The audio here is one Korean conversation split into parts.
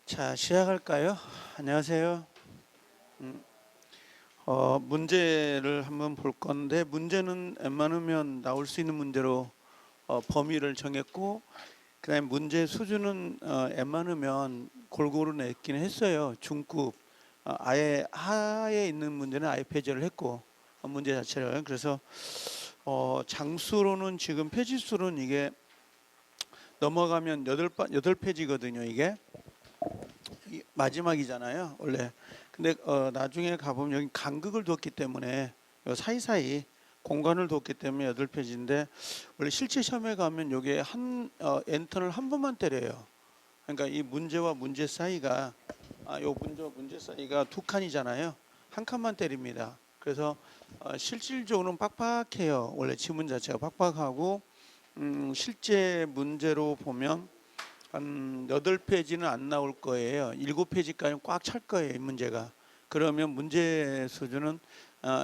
자, 시작할까요? 안녕하세요. 음, 문제를 한번 볼 건데, 문제는 웬만하면 나올 수 있는 문제로 범위를 정했고, 그다음에 문제 수준은 웬만하면 골고루 냈긴 했어요. 중급. 아예 하에 있는 문제는 아예 폐지를 했고, 문제 자체를. 그래서 장수로는 지금 페이지 수는 이게 넘어가면 여덟 페이지거든요, 이게. 마지막이잖아요, 원래. 근데 나중에 가보면 여기 간극을 뒀기 때문에 요 사이사이 공간을 뒀기 때문에 8페이지인데, 원래 실제 시험에 가면 요게 엔터를 한 번만 때려요. 그러니까 이 문제와 문제 사이가 요 문제와 문제 사이가 두 칸이잖아요. 한 칸만 때립니다. 그래서 실질적으로는 빡빡해요. 원래 지문 자체가 빡빡하고, 실제 문제로 보면 한 8페이지는 안 나올 거예요. 7페이지까지 꽉 찰 거예요, 이 문제가. 그러면 문제 수준은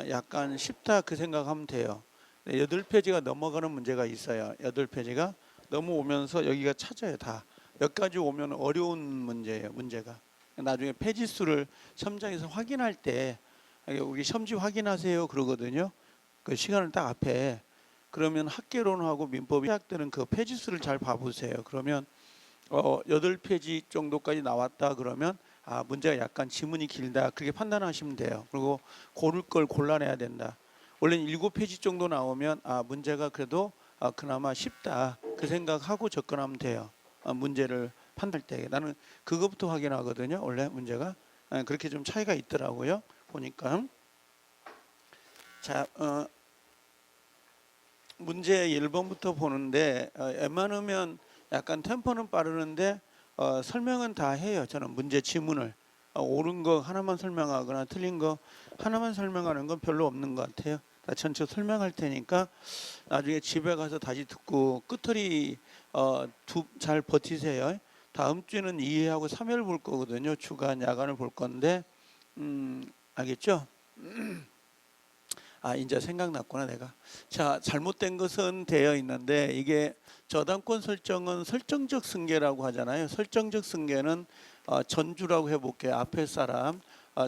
약간 쉽다 그 생각하면 돼요. 8페이지가 넘어가는 문제가 있어요. 8페이지가 넘어오면서 여기가 찾아요, 다. 여기까지 오면 어려운 문제예요, 문제가. 나중에 페이지 수를 시험장에서 확인할 때 우리 시험지 확인하세요 그러거든요. 그 시간을 딱 앞에. 그러면 학개론하고 민법이 시작되는 그 페이지 수를 잘 봐보세요. 그러면 8페이지 정도까지 나왔다 그러면 문제가 약간 지문이 길다 그렇게 판단하시면 돼요. 그리고 고를 걸 골라내야 된다. 원래는 7페이지 정도 나오면 문제가 그래도 그나마 쉽다 그 생각하고 접근하면 돼요. 문제를 판단할 때 나는 그것부터 확인하거든요. 원래 문제가 그렇게 좀 차이가 있더라고요. 보니까. 자, 문제 1번부터 보는데 웬만하면 약간 템포는 빠르는데 설명은 다 해요. 저는 문제 지문을 옳은 거 하나만 설명하거나 틀린 거 하나만 설명하는 건 별로 없는 것 같아요. 다 전체 설명할 테니까 나중에 집에 가서 다시 듣고 끄트리 잘 버티세요. 다음 주에는 2회하고 3회를 볼 거거든요. 주간 야간을 볼 건데 알겠죠? 이제 생각났구나 내가. 자, 잘못된 것은 되어 있는데 이게 저당권 설정은 설정적 승계라고 하잖아요. 설정적 승계는 전주라고 해볼게요. 앞에 사람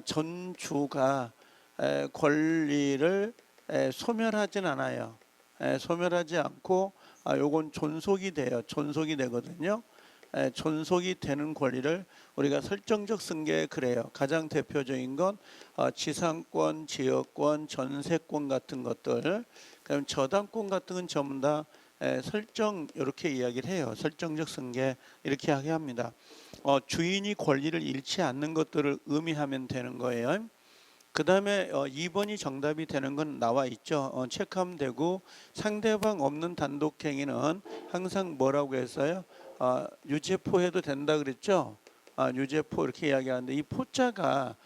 전주가 권리를 소멸하진 않아요. 소멸하지 않고 요건 존속이 돼요. 존속이 되거든요. 존속이 되는 권리를 우리가 설정적 승계 그래요. 가장 대표적인 건 지상권, 지역권, 전세권 같은 것들. 그럼 저당권 같은 건 전부 다 설정 이렇게 이야기를 해요. 설정적 승계 이렇게 이야기합니다. 주인이 권리를 잃지 않는 것들을 의미하면 되는 거예요. 그 다음에 2번이 정답이 되는 건 나와 있죠. 체크하면 되고, 상대방 없는 단독행위는 항상 뭐라고 했어요? 유죄포 해도 된다 그랬죠. 유죄포 이렇게 이야기하는데 이 포자가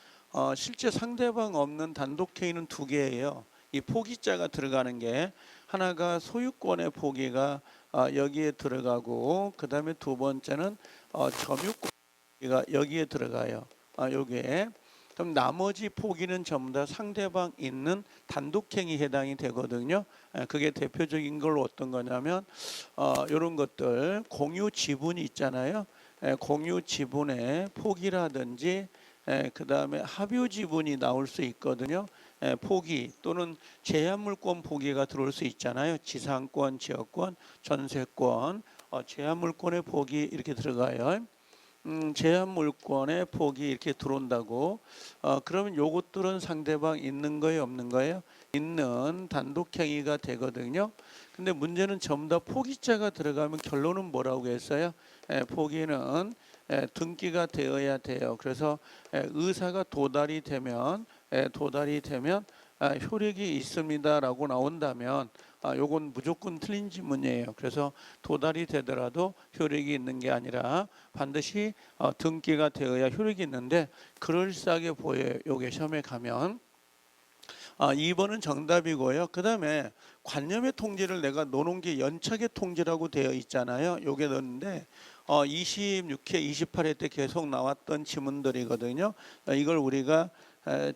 실제 상대방 없는 단독행위는 두 개예요. 이 포기자가 들어가는 게 하나가 소유권의 포기가 여기에 들어가고, 그 다음에 두 번째는 점유권이 여기에 들어가요. 여기에. 그럼 나머지 포기는 전부 다 상대방 있는 단독행위 해당이 되거든요. 그게 대표적인 걸 어떤 거냐면 이런 것들 공유 지분이 있잖아요. 공유 지분의 포기라든지 그 다음에 합유 지분이 나올 수 있거든요. 포기 또는 제한물권 포기가 들어올 수 있잖아요. 지상권, 지역권, 전세권, 제한물권의 포기 이렇게 들어가요. 제한물권의 폭이 이렇게 들어온다고. 그러면 요것들은 상대방 있는 거예요, 없는 거예요? 있는 단독행위가 되거든요. 근데 문제는 전부 다 포기자가 들어가면 결론은 뭐라고 했어요? 포기는 등기가 되어야 돼요. 그래서 의사가 도달이 되면 효력이 있습니다라고 나온다면 요건 무조건 틀린 지문이에요. 그래서 도달이 되더라도 효력이 있는 게 아니라 반드시 등기가 되어야 효력이 있는데 그럴싸하게 보여요. 요게 시험에 가면. 2번은 정답이고요. 그 다음에 관념의 통지를 내가 넣어놓은 게 연착의 통지라고 되어 있잖아요. 요게 넣었는데 26회, 28회 때 계속 나왔던 지문들이거든요. 이걸 우리가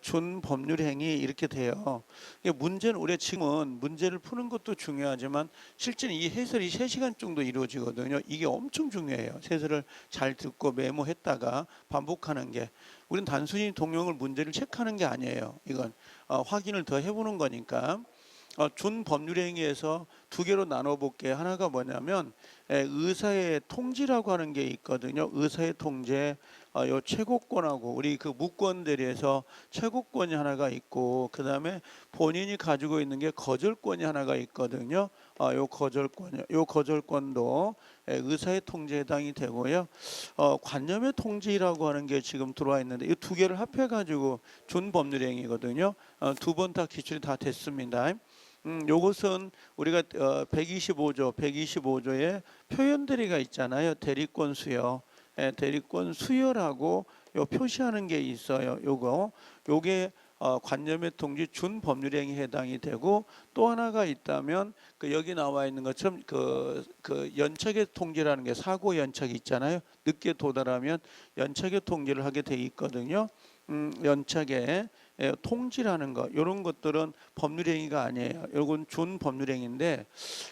준법률행위 이렇게 돼요. 이게 문제는 우리가 지금은 문제를 푸는 것도 중요하지만 실제는 이 해설이 3시간 정도 이루어지거든요. 이게 엄청 중요해요. 해설을 잘 듣고 메모했다가 반복하는 게. 우리는 단순히 동영을 문제를 체크하는 게 아니에요. 이건 확인을 더 해보는 거니까. 준법률행위에서 두 개로 나눠볼게요. 하나가 뭐냐면 의사의 통지라고 하는 게 있거든요. 의사의 통제, 요 최고권하고 우리 그 무권 대리에서 최고권이 하나가 있고, 그 다음에 본인이 가지고 있는 게 거절권이 하나가 있거든요. 요 거절권도 의사의 통제에 해당이 되고요. 관념의 통지라고 하는 게 지금 들어와 있는데 이 두 개를 합해가지고 준법률행위거든요. 두 번 다 기출이 다 됐습니다. 요것은 우리가 125조의 표현 대리가 있잖아요. 대리권 수여, 대리권 수여라고 요 표시하는 게 있어요. 요게 관념의 통지 준법률행위 해당이 되고, 또 하나가 있다면 그 여기 나와 있는 것처럼 그 연착의 통지라는 게 사고 연착이 있잖아요. 늦게 도달하면 연착의 통지를 하게 돼 있거든요. 연착의 통지라는 거, 이런 것들은 법률행위가 아니에요. 이건 준법률행위인데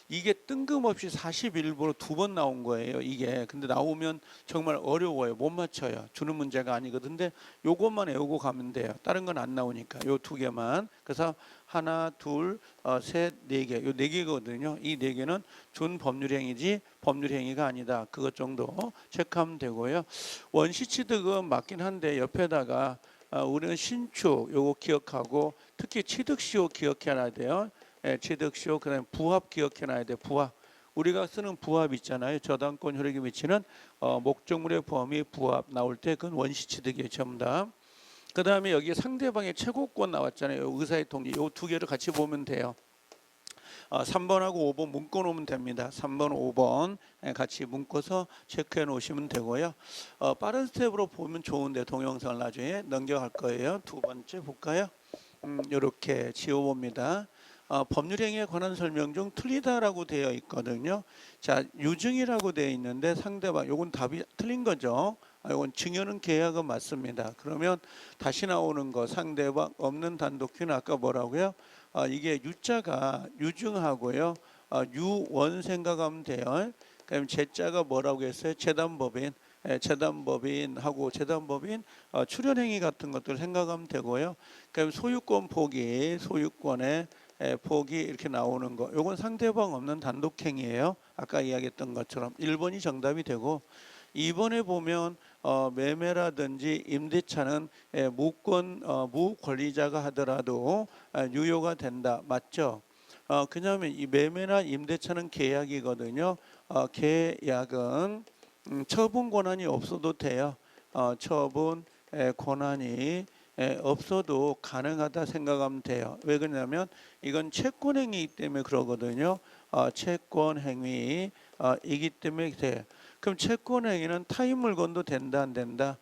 이게 뜬금없이 41부로 두 번 나온 거예요. 이게 근데 나오면 정말 어려워요. 못 맞춰요. 주는 문제가 아니거든. 근데 요것만 외우고 가면 돼요. 다른 건 안 나오니까 요 두 개만. 그래서 하나, 둘, 셋, 네 개. 요 네 개거든요. 이 네 개는 준법률행위지 법률행위가 아니다. 그것 정도 체크하면 되고요. 원시 취득은 맞긴 한데 옆에다가 우리는 신축 요거 기억하고, 특히 취득시효 기억해놔야 돼요. 취득시효, 그다음에 부합 기억해놔야 돼. 부합. 우리가 쓰는 부합 있잖아요. 저당권 효력에 미치는 목적물의 범위 부합 나올 때 그건 원시 취득이에요. 전부 다. 그 다음에 여기 상대방의 최고권 나왔잖아요. 의사의 통지. 요 두 개를 같이 보면 돼요. 3번하고 5번 묶어 놓으면 됩니다. 3번, 5번 같이 묶어서 체크해 놓으시면 되고요. 빠른 스텝으로 보면 좋은데 동영상을 나중에 넘겨갈 거예요. 두 번째 볼까요? 이렇게 지워봅니다. 법률행위에 관한 설명 중 틀리다라고 되어 있거든요. 자, 유증이라고 되어 있는데 상대방, 요건 답이 틀린 거죠. 이건 증여는 계약은 맞습니다. 그러면 다시 나오는 거, 상대방 없는 단독주는 아까 뭐라고요? 이게 유자가 유증하고요. 유원 생각하면 돼요. 그럼 제자가 뭐라고 했어요? 재단법인. 재단법인하고 재단법인 출연행위 같은 것들 생각하면 되고요. 그럼 소유권 포기, 소유권의 포기 이렇게 나오는 거. 요건 상대방 없는 단독행위예요. 아까 이야기했던 것처럼 1번이 정답이 되고, 2번에 보면 매매라든지 임대차는 무권리자가 하더라도 유효가 된다. 맞죠? 그다음에 이 매매나 임대차는 계약이거든요. 계약은 처분 권한이 없어도 돼요. 처분 권한이 없어도 가능하다 생각하면 돼요. 왜 그러냐면 이건 채권행위이기 때문에 그러거든요. 채권행위이기 때문에 돼. 그럼 채권행위는 타인 물건도 된다 안 된다?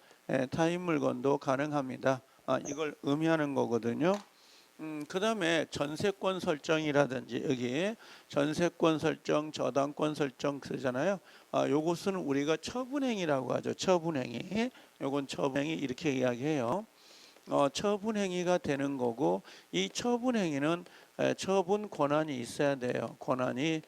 타인 물건도 가능합니다. 이걸 의미하는 거거든요. 그 다음에 전세권 설정이라든지 여기 전세권 설정, 저당권 설정 쓰잖아요. 요것은 우리가 처분행위라고 하죠. 처분행위. 요건 처분행위 이렇게 이야기해요. 처분행위가 되는 거고, 이 처분행위는 처분 권한이 있어야 돼요. 권한이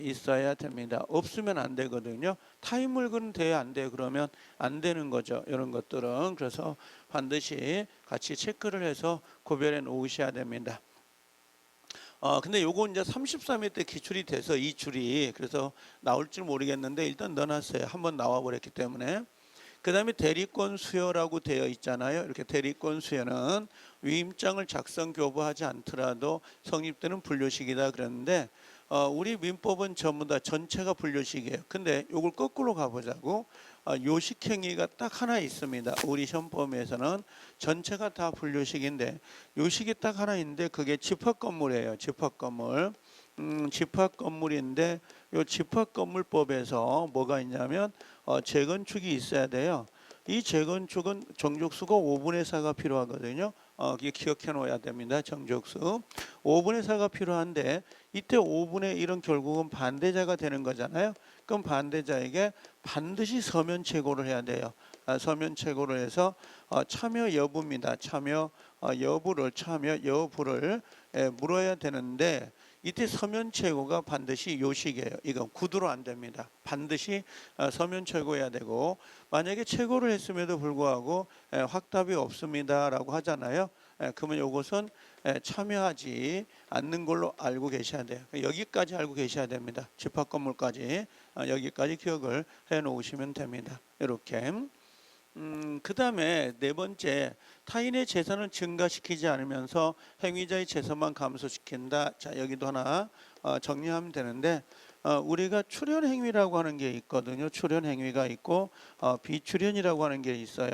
있어야 됩니다. 없으면 안 되거든요. 타인 물건은 돼야 안 돼요. 그러면 안 되는 거죠. 이런 것들은. 그래서 반드시 같이 체크를 해서 구별해 놓으셔야 됩니다. 근데 요거 이제 33회 때 기출이 돼서 이 줄이 그래서 나올 줄 모르겠는데 일단 넣어놨어요. 한번 나와 버렸기 때문에. 그 다음에 대리권 수여라고 되어 있잖아요. 이렇게 대리권 수여는 위임장을 작성 교부하지 않더라도 성립되는 분류식이다 그랬는데, 우리 민법은 전부 다 전체가 분류식이에요. 근데 이걸 거꾸로 가보자고. 요식행위가 딱 하나 있습니다. 우리 시험범위에서는 전체가 다 분류식인데 요식이 딱 하나 있는데 그게 집합건물이에요. 집합건물. 집합건물인데 요 집합건물법에서 뭐가 있냐면 재건축이 있어야 돼요. 이 재건축은 정족수가 5분의 4가 필요하거든요. 이게 기억해 놓아야 됩니다. 정족수 5분의 4가 필요한데 이때 5분의 1은 결국은 반대자가 되는 거잖아요. 그럼 반대자에게 반드시 서면 최고를 해야 돼요. 서면 최고로 해서 참여 여부입니다. 참여 여부를 물어야 되는데 이때 서면 최고가 반드시 요식이에요. 이건 구두로 안 됩니다. 반드시 서면 최고해야 되고, 만약에 최고를 했음에도 불구하고 확답이 없습니다라고 하잖아요. 그러면 이것은 참여하지 않는 걸로 알고 계셔야 돼요. 여기까지 알고 계셔야 됩니다. 집합 건물까지 여기까지 기억을 해 놓으시면 됩니다. 이렇게. 그 다음에 네 번째, 타인의 재산을 증가시키지 않으면서 행위자의 재산만 감소시킨다. 자, 여기도 하나 정리하면 되는데, 우리가 출연 행위라고 하는 게 있거든요. 출연 행위가 있고 비출연이라고 하는 게 있어요.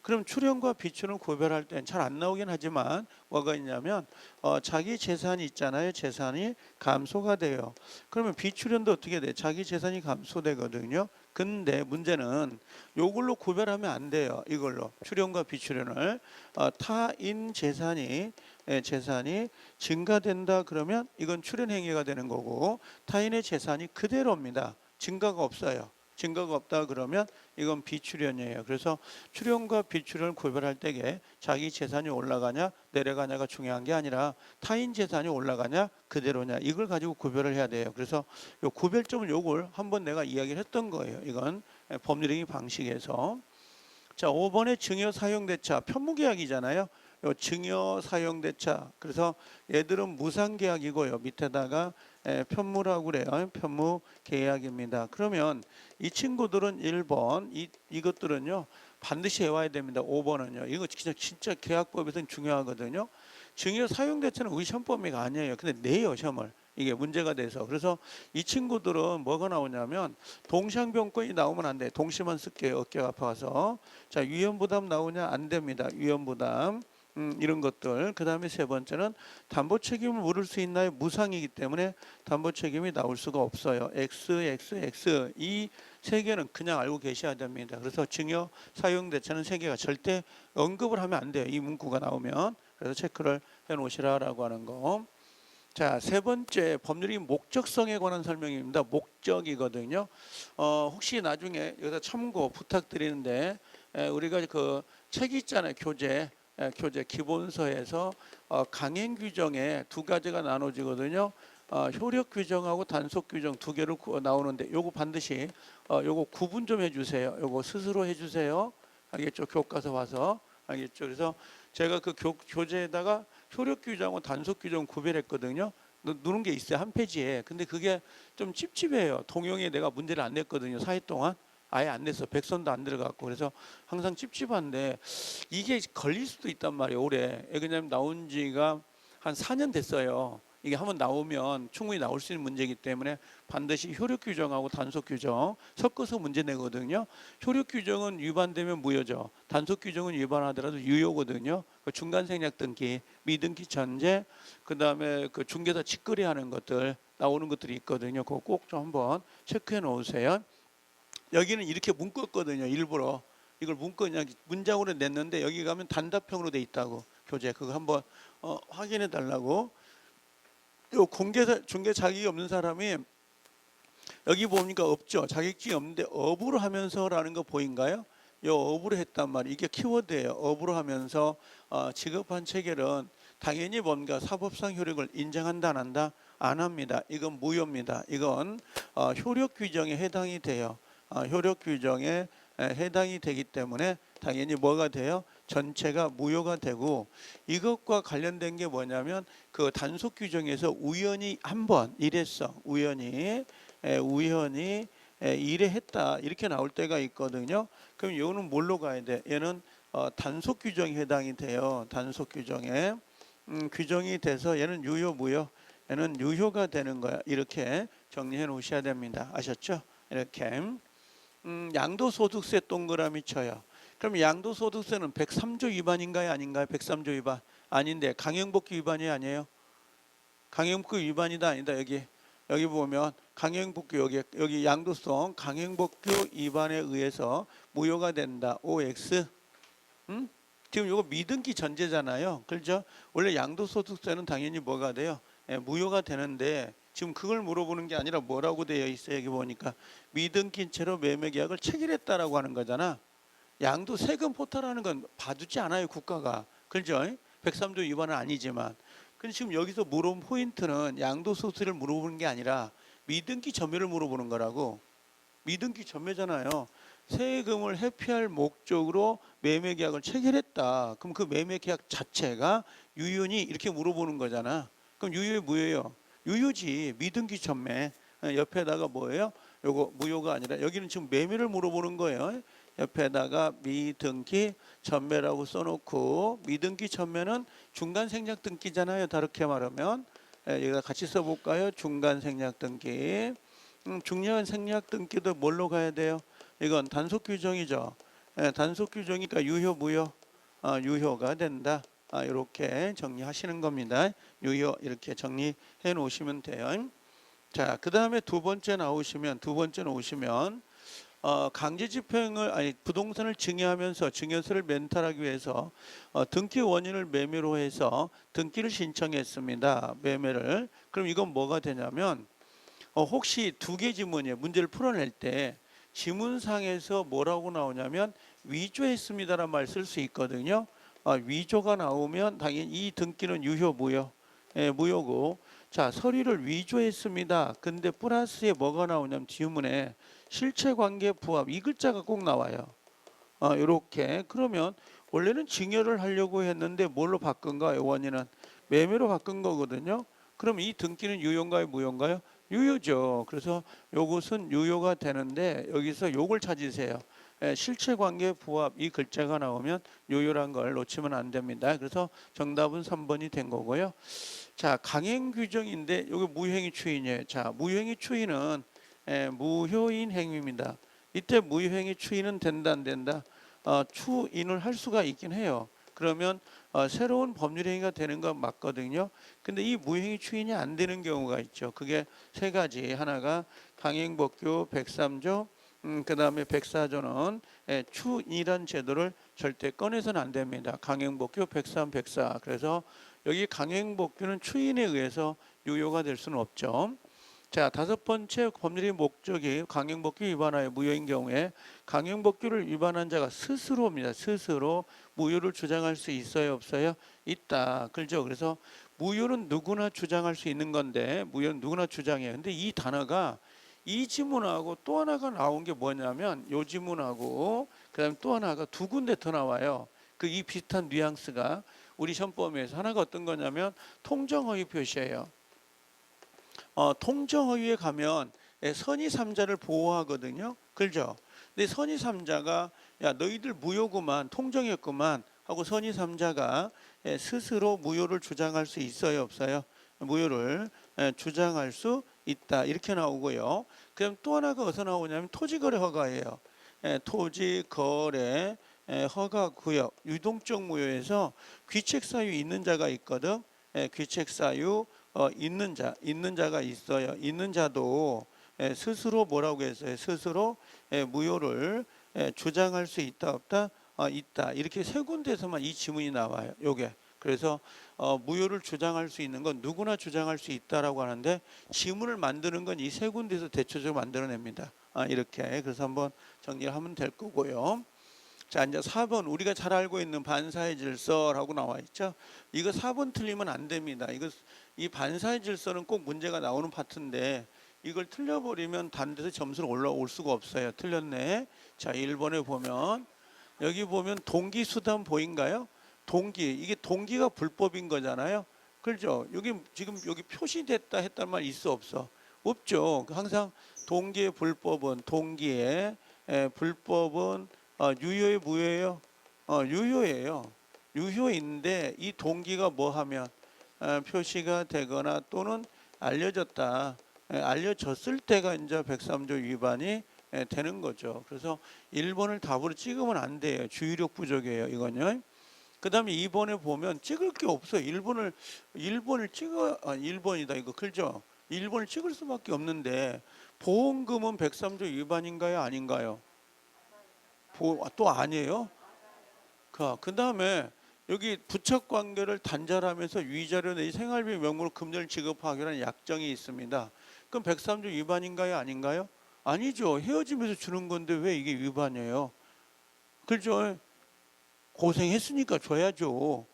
그럼 출연과 비출연 구별할 땐 잘 안 나오긴 하지만 뭐가 있냐면 자기 재산이 있잖아요. 재산이 감소가 돼요. 그러면 비출연도 어떻게 돼? 자기 재산이 감소되거든요. 근데 문제는 이걸로 구별하면 안 돼요. 이걸로 출연과 비출연을 타인 재산이 증가된다 그러면 이건 출연 행위가 되는 거고, 타인의 재산이 그대로입니다. 증가가 없어요. 증가가 없다 그러면 이건 비출연이에요. 그래서 출연과 비출연을 구별할 때에 자기 재산이 올라가냐 내려가냐가 중요한 게 아니라 타인 재산이 올라가냐 그대로냐 이걸 가지고 구별을 해야 돼요. 그래서 요 구별점을 요걸 한번 내가 이야기를 했던 거예요. 이건 법률행위 방식에서. 자, 5번의 증여 사용대차 편무계약이잖아요. 요 증여 사용대차, 그래서 얘들은 무상계약이고요. 밑에다가 편무라고 그래요. 편무계약입니다. 그러면 이 친구들은 1번 이것들은요 반드시 외워야 됩니다. 5번은요 이거 진짜 계약법에서는 중요하거든요. 증여 사용대차는 우리 시험 범위가 아니에요. 근데 내요 시험을. 이게 문제가 돼서. 그래서 이 친구들은 뭐가 나오냐면 동상병권이 나오면 안 돼. 동시만 쓸게요. 어깨가 아파서. 자, 위험부담 나오냐? 안 됩니다. 위험부담. 이런 것들. 그 다음에 세 번째는 담보 책임을 물을 수 있나요? 무상이기 때문에 담보 책임이 나올 수가 없어요. X 이 세 개는 그냥 알고 계셔야 됩니다. 그래서 증여 사용대차는 세 개가 절대 언급을 하면 안 돼요. 이 문구가 나오면. 그래서 체크를 해 놓으시라라고 하는 거. 자, 세 번째 법률이 목적성에 관한 설명입니다. 목적이거든요. 혹시 나중에 여기다 참고 부탁드리는데 우리가 그 책 있잖아요. 교재 기본서에서 강행 규정에 두 가지가 나눠지거든요. 효력 규정하고 단속 규정 두 개로 나오는데 요거 반드시 요거 구분 좀 해주세요. 요거 스스로 해주세요. 알겠죠? 교과서 와서 알겠죠? 그래서 제가 그 교재에다가 효력 규정하고 단속 규정 구별했거든요. 누른 게 있어요. 한 페이지에. 근데 그게 좀 찝찝해요. 동영에 내가 문제를 안 냈거든요. 4일 동안. 아예 안 냈어. 백선도 안 들어갔고. 그래서 항상 찝찝한데 이게 걸릴 수도 있단 말이에요. 올해. 왜냐하면 나온 지가 한 4년 됐어요. 이게 한번 나오면 충분히 나올 수 있는 문제이기 때문에 반드시 효력 규정하고 단속 규정 섞어서 문제 내거든요. 효력 규정은 위반되면 무효죠. 단속 규정은 위반하더라도 유효거든요. 그 중간 생략 등기, 미등기 전제, 그 다음에 그 중개사 직거래 하는 것들 나오는 것들이 있거든요. 그거 꼭 좀 한번 체크해 놓으세요. 여기는 이렇게 묶었거든요. 일부러 이걸 묶어 그냥 문장으로 냈는데 여기 가면 단답형으로 돼 있다고 교재. 그거 한번 확인해 달라고. 요 중개 자격이 없는 사람이 여기 보니까 없죠. 자격증이 없는데 업으로 하면서라는 거 보인가요? 요 업으로 했단 말이에요. 이게 키워드예요. 업으로 하면서 지급한 체결은 당연히 뭔가 사법상 효력을 인정한다 안 한다? 안 합니다. 이건 무효입니다. 이건 효력 규정에 해당이 돼요. 효력 규정에 해당이 되기 때문에 당연히 뭐가 돼요? 전체가 무효가 되고, 이것과 관련된 게 뭐냐면 그 단속 규정에서 우연히 한번 이랬어. 우연히 이래했다 이렇게 나올 때가 있거든요. 그럼 이거는 뭘로 가야 돼? 얘는 단속 규정에 해당이 돼요. 단속 규정에 규정이 돼서 얘는 유효 무효? 얘는 유효가 되는 거야. 이렇게 정리해 놓으셔야 됩니다. 아셨죠? 이렇게. 양도소득세 동그라미 쳐요. 그럼 양도소득세는 103조 위반인가요? 아닌가요? 103조 위반 아닌데 강행복귀 위반이 아니에요? 강행복귀 위반이다 아니다. 여기 보면 강행복귀 여기 양도성 강행복귀 위반에 의해서 무효가 된다. OX. 지금 이거 미등기 전제잖아요. 그렇죠? 원래 양도소득세는 당연히 뭐가 돼요? 무효가 되는데 지금 그걸 물어보는 게 아니라 뭐라고 되어 있어요? 여기 보니까 미등기 채로 매매계약을 체결했다라고 하는 거잖아. 양도 세금 포탈하는 건 봐주지 않아요, 국가가. 그렇죠? 103조 위반은 아니지만. 근데 지금 여기서 물어본 포인트는 양도소득세를 물어보는 게 아니라 미등기 점유를 물어보는 거라고. 미등기 점유잖아요. 세금을 회피할 목적으로 매매 계약을 체결했다. 그럼 그 매매 계약 자체가 유효니 이렇게 물어보는 거잖아. 그럼 유효 무효예요? 유효지. 미등기 전매. 옆에다가 뭐예요? 요거 무효가 아니라 여기는 지금 매매를 물어보는 거예요. 옆에다가 미등기 전매라고 써놓고, 미등기 전매는 중간 생략 등기잖아요. 다르게 말하면 여기다 같이 써볼까요? 중간 생략 등기. 중요한 생략 등기도 뭘로 가야 돼요? 이건 단속 규정이죠. 단속 규정이니까 유효 무효? 유효가 된다. 이렇게 정리하시는 겁니다. 유효 이렇게 정리해 놓으시면 돼요. 자, 그 다음에 두 번째 나오시면 강제 집행을 부동산을 증여하면서 증여세를 멘탈하기 위해서 등기 원인을 매매로 해서 등기를 신청했습니다. 매매를. 그럼 이건 뭐가 되냐면 혹시 두 개 지문이에요. 문제를 풀어낼 때 지문상에서 뭐라고 나오냐면 위조했습니다라는 말 쓸 수 있거든요. 위조가 나오면 당연히 이 등기는 유효 무효? 무효고, 자, 서류를 위조했습니다. 근데 플러스에 뭐가 나오냐면 지문에 실체관계 부합 이 글자가 꼭 나와요. 이렇게. 그러면 원래는 증여를 하려고 했는데 뭘로 바꾼가요? 원인은 매매로 바꾼 거거든요. 그럼 이 등기는 유효인가요 무효인가요? 유효죠. 그래서 요것은 유효가 되는데 여기서 요걸 찾으세요. 실체관계 부합 이 글자가 나오면 유효란 걸 놓치면 안 됩니다. 그래서 정답은 3번이 된 거고요. 자, 강행 규정인데 여기 무효행위 추인이에요. 자, 무효행위 추인은 무효인 행위입니다. 이때 무효행위 추인은 된다 안 된다? 추인을 할 수가 있긴 해요. 그러면 새로운 법률 행위가 되는 건 맞거든요. 근데 이 무효행위 추인이 안 되는 경우가 있죠. 그게 세 가지. 하나가 강행법규 103조, 그 다음에 104조는 추인이란 제도를 절대 꺼내서는 안 됩니다. 강행법규 103, 104. 그래서 여기 강행법규는 추인에 의해서 유효가 될 수는 없죠. 자, 다섯 번째 법률의 목적이 강행법규 위반하여 무효인 경우에 강행법규를 위반한 자가 스스로입니다. 스스로 무효를 주장할 수 있어요 없어요? 있다. 그렇죠? 그래서 무효는 누구나 주장할 수 있는 건데 무효는 누구나 주장해요. 근데 이 단어가 이 지문하고 또 하나가 나온 게 뭐냐면 요 지문하고 그다음에 또 하나가 두 군데 더 나와요. 그 이 비슷한 뉘앙스가 우리 시험범위에서 하나가 어떤 거냐면 통정허위 표시예요. 통정허위에 가면 선의 3자를 보호하거든요. 그렇죠? 근데 선의 3자가 야 너희들 무효구만 통정했구만 하고 선의 3자가 스스로 무효를 주장할 수 있어요 없어요? 무효를 주장할 수 있다 이렇게 나오고요. 그럼 또 하나가 어디서 나오냐면 토지거래 허가예요. 토지거래 허가구역 유동적 무효에서 귀책사유 있는 자가 있거든. 귀책사유 있는 자가 있어요. 있는 자도 스스로 뭐라고 했어요? 스스로 무효를 주장할 수 있다 없다? 있다. 이렇게 세 군데서만 이 지문이 나와요. 요게. 그래서 무효를 주장할 수 있는 건 누구나 주장할 수 있다라고 하는데 지문을 만드는 건 이 세 군데에서 대체적으로 만들어냅니다. 이렇게. 그래서 한번 정리를 하면 될 거고요. 자, 이제 4번 우리가 잘 알고 있는 반사의 질서라고 나와 있죠. 이거 4번 틀리면 안 됩니다. 이 반사의 질서는 꼭 문제가 나오는 파트인데 이걸 틀려버리면 다른 데서 점수는 올라올 수가 없어요. 틀렸네. 자, 1번에 보면 여기 보면 동기수단 보인가요? 동기. 이게 동기가 불법인 거잖아요. 그렇죠? 여기 지금 여기 표시됐다 했단 말 있어 없어? 없죠. 항상 동기의 불법은 동기의 불법은 유효의 무효예요? 유효예요. 유효인데 이 동기가 뭐 하면 표시가 되거나 또는 알려졌다. 알려졌을 때가 이제 103조 위반이 되는 거죠. 그래서 1번을 답으로 찍으면 안 돼요. 주의력 부족이에요. 이건요. 그 다음에 2번에 보면 찍을 게 없어요. 1번을 찍어, 1번이다. 이거 그죠? 1번을 찍을 수밖에 없는데 보험금은 103조 위반인가요? 아닌가요? 또 아니에요? 그 다음에 여기 부착 관계를 단절하면서 위자료 내지 생활비 명목으로 금전을 지급하기라는 약정이 있습니다. 그럼 103조 위반인가요? 아닌가요? 아니죠. 헤어지면서 주는 건데 왜 이게 위반이에요? 그렇죠? 고생했으니까 줘야죠.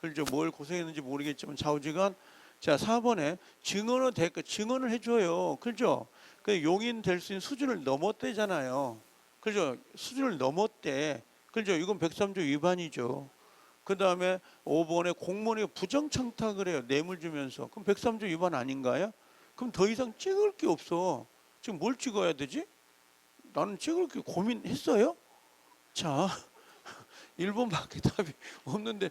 그렇죠? 뭘 고생했는지 모르겠지만 좌우지간. 자, 4번에 증언은 대가 증언을 해줘요. 그렇죠? 그 용인 될 수 있는 수준을 넘었대잖아요. 그렇죠? 수준을 넘었대. 그렇죠? 이건 103조 위반이죠. 그 다음에 5번에 공무원이 부정 청탁을 해요. 뇌물 주면서. 그럼 103조 위반 아닌가요? 그럼 더 이상 찍을 게 없어. 지금 뭘 찍어야 되지? 나는 찍을 게 고민했어요. 자, 1번밖에 답이 없는데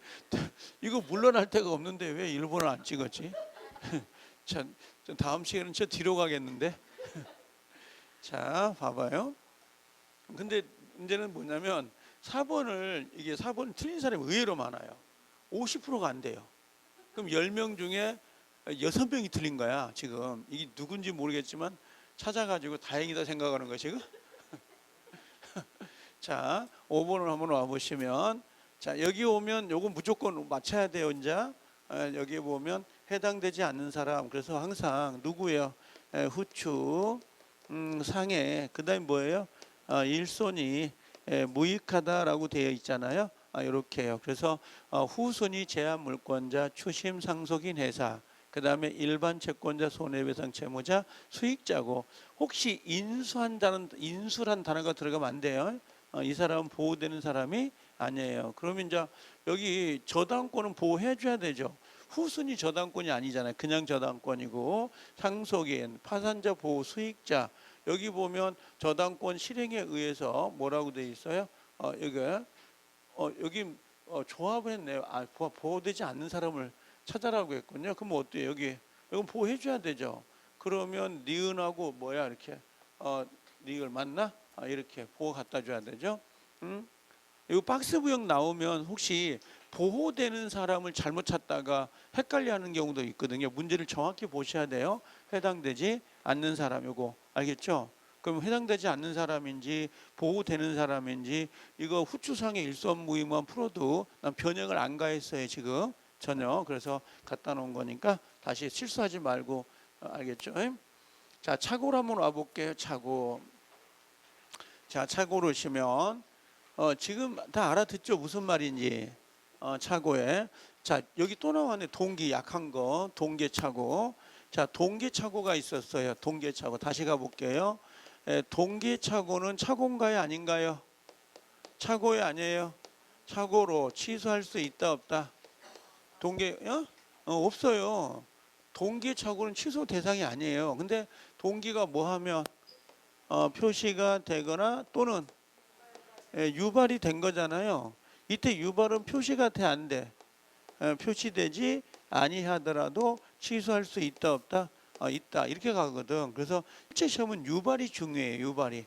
이거 물러날 데가 없는데 왜 1번을 안 찍었지? 자, 다음 시간은 저 뒤로 가겠는데. 자, 봐봐요. 근데 문제는 뭐냐면 4번을 이게 4번 틀린 사람이 의외로 많아요. 50%가 안 돼요. 그럼 10명 중에 6명이 틀린 거야. 지금 이게 누군지 모르겠지만 찾아가지고 다행이다 생각하는 거야 지금. 자, 5번을 한번 와보시면, 자, 여기 오면 요거 무조건 맞춰야 돼요. 이제 여기 보면 해당되지 않는 사람. 그래서 항상 누구예요? 후추, 상해. 그다음에 뭐예요? 일손이 무익하다라고 되어 있잖아요. 이렇게요. 그래서 후손이 제한 물권자, 추심 상속인 회사. 그 다음에 일반 채권자, 손해배상 채무자, 수익자고. 혹시 인수란 단어가 들어가면 안 돼요. 이 사람은 보호되는 사람이 아니에요. 그러면 이제 여기 저당권은 보호해 줘야 되죠. 후순위 저당권이 아니잖아요. 그냥 저당권이고. 상속인, 파산자, 보호, 수익자. 여기 보면 저당권 실행에 의해서 뭐라고 되어 있어요? 여기 조합을 했네요. 보호되지 않는 사람을 찾아라고 했군요. 그럼 어때요? 이건 보호해 줘야 되죠. 그러면 니은하고 뭐야 이렇게 니을 맞나? 이렇게 보호 갖다 줘야 되죠. 이거 박스 부형 나오면 혹시 보호되는 사람을 잘못 찾다가 헷갈려하는 경우도 있거든요. 문제를 정확히 보셔야 돼요. 해당되지 않는 사람 요거 알겠죠? 그럼 해당되지 않는 사람인지 보호되는 사람인지 이거 후추상의 일선무의만 풀어도 난 변형을 안 가했어요 지금 전혀. 그래서 갖다 놓은 거니까 다시 실수하지 말고 알겠죠? 자, 차고로 한번 와볼게요. 차고. 자, 차고로 오시면 지금 다 알아듣죠? 무슨 말인지. 차고에. 자, 여기 또 나왔네. 동기 약한 거. 동계차고. 자, 동계차고가 있었어요. 동계차고. 다시 가볼게요. 동계차고는 차고인가요? 아닌가요? 차고에 아니에요? 차고로 취소할 수 있다 없다? 없어요. 동계차고는 취소 대상이 아니에요. 근데 동기가 뭐 하면 표시가 되거나 또는 유발이 된 거잖아요. 이때 유발은 표시가 돼 안 돼? 표시되지 아니하더라도 취소할 수 있다 없다? 있다 이렇게 가거든. 그래서 실제 시험은 유발이 중요해요. 유발이.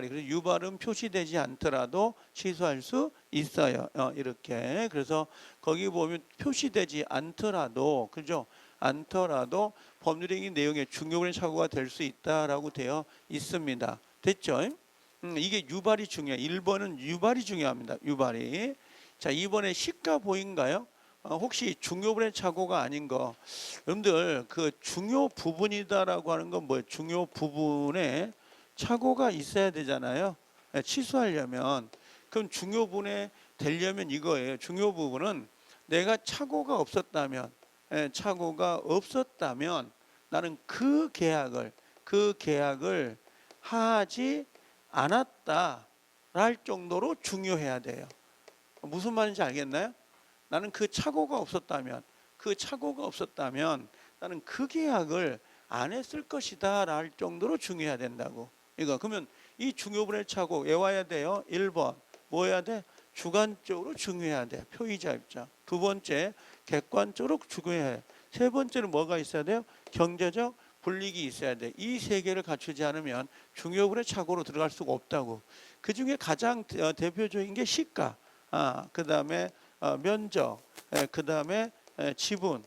그래서 유발은 표시되지 않더라도 취소할 수 있어요. 이렇게. 그래서 거기 보면 표시되지 않더라도, 그죠? 않더라도 법률행위 내용에 중요한 착오가 될 수 있다라고 되어 있습니다. 됐죠? 이게 유발이 중요해요. 1번은 유발이 중요합니다. 유발이. 자, 2번에 시가 보인가요? 혹시 중요분의 착오가 아닌 거. 여러분들 그 중요 부분이다라고 하는 건 뭐예요? 중요 부분에 착오가 있어야 되잖아요. 취소하려면. 그럼 중요분에 되려면 이거예요. 중요 부분은 내가 착오가 없었다면 나는 그 계약을 하지 않았다 할 정도로 중요해야 돼요. 무슨 말인지 알겠나요? 나는 그 착오가 없었다면 나는 그 계약을 안 했을 것이다 할 정도로 중요해야 된다고. 그러면 이 중요분의 착오 외워야 돼요. 1번 뭐 해야 돼? 주관적으로 중요해야 돼. 표의자 입장. 두 번째 객관적으로 중요해야 돼. 세 번째는 뭐가 있어야 돼요? 경제적 불이익이 있어야 돼. 이 세 개를 갖추지 않으면 중요분의 착오로 들어갈 수가 없다고. 그 중에 가장 대표적인 게 시가, 그 다음에 면적, 그 다음에 지분,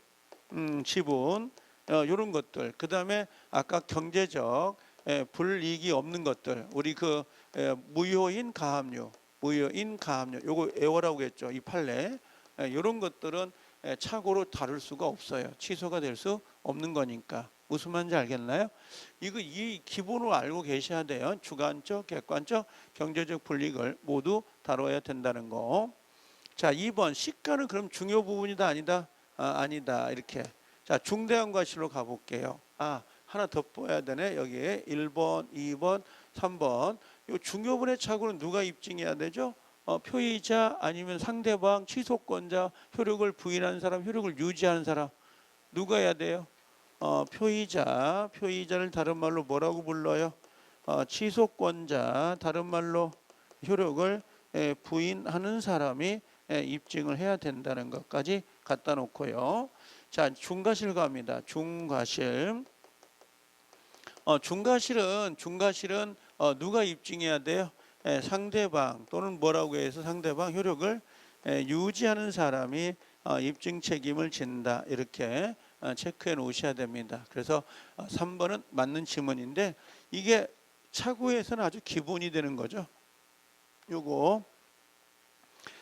이런 것들. 그 다음에 아까 경제적 불이익이 없는 것들. 우리 그 무효인 가압류, 요거 애워라고 했죠. 이 판례. 이런 것들은 착오로 다룰 수가 없어요. 취소가 될 수 없는 거니까. 무슨 말인지 알겠나요? 이거 이 기본으로 알고 계셔야 돼요. 주관적, 객관적, 경제적 불이익을 모두 다뤄야 된다는 거. 자, 2번 시가는 그럼 중요 부분이다 아니다? 아니다. 이렇게. 자, 중대한 과실로 가볼게요. 하나 더 뽑아야 되네. 여기에 1번, 2번, 3번. 요 중요분의 착오는 누가 입증해야 되죠? 표의자 아니면 상대방, 취소권자, 효력을 부인하는 사람, 효력을 유지하는 사람. 누가 해야 돼요? 표의자를 다른 말로 뭐라고 불러요? 취소권자, 다른 말로 효력을 부인하는 사람이 입증을 해야 된다는 것까지 갖다 놓고요. 자, 중과실 갑니다. 중과실. 중과실은 누가 입증해야 돼요? 상대방 또는 뭐라고 해서 상대방 효력을 유지하는 사람이 입증 책임을 진다. 이렇게 체크해 놓으셔야 됩니다. 그래서 3번은 맞는 지문인데 이게 차고에서는 아주 기본이 되는 거죠. 요거.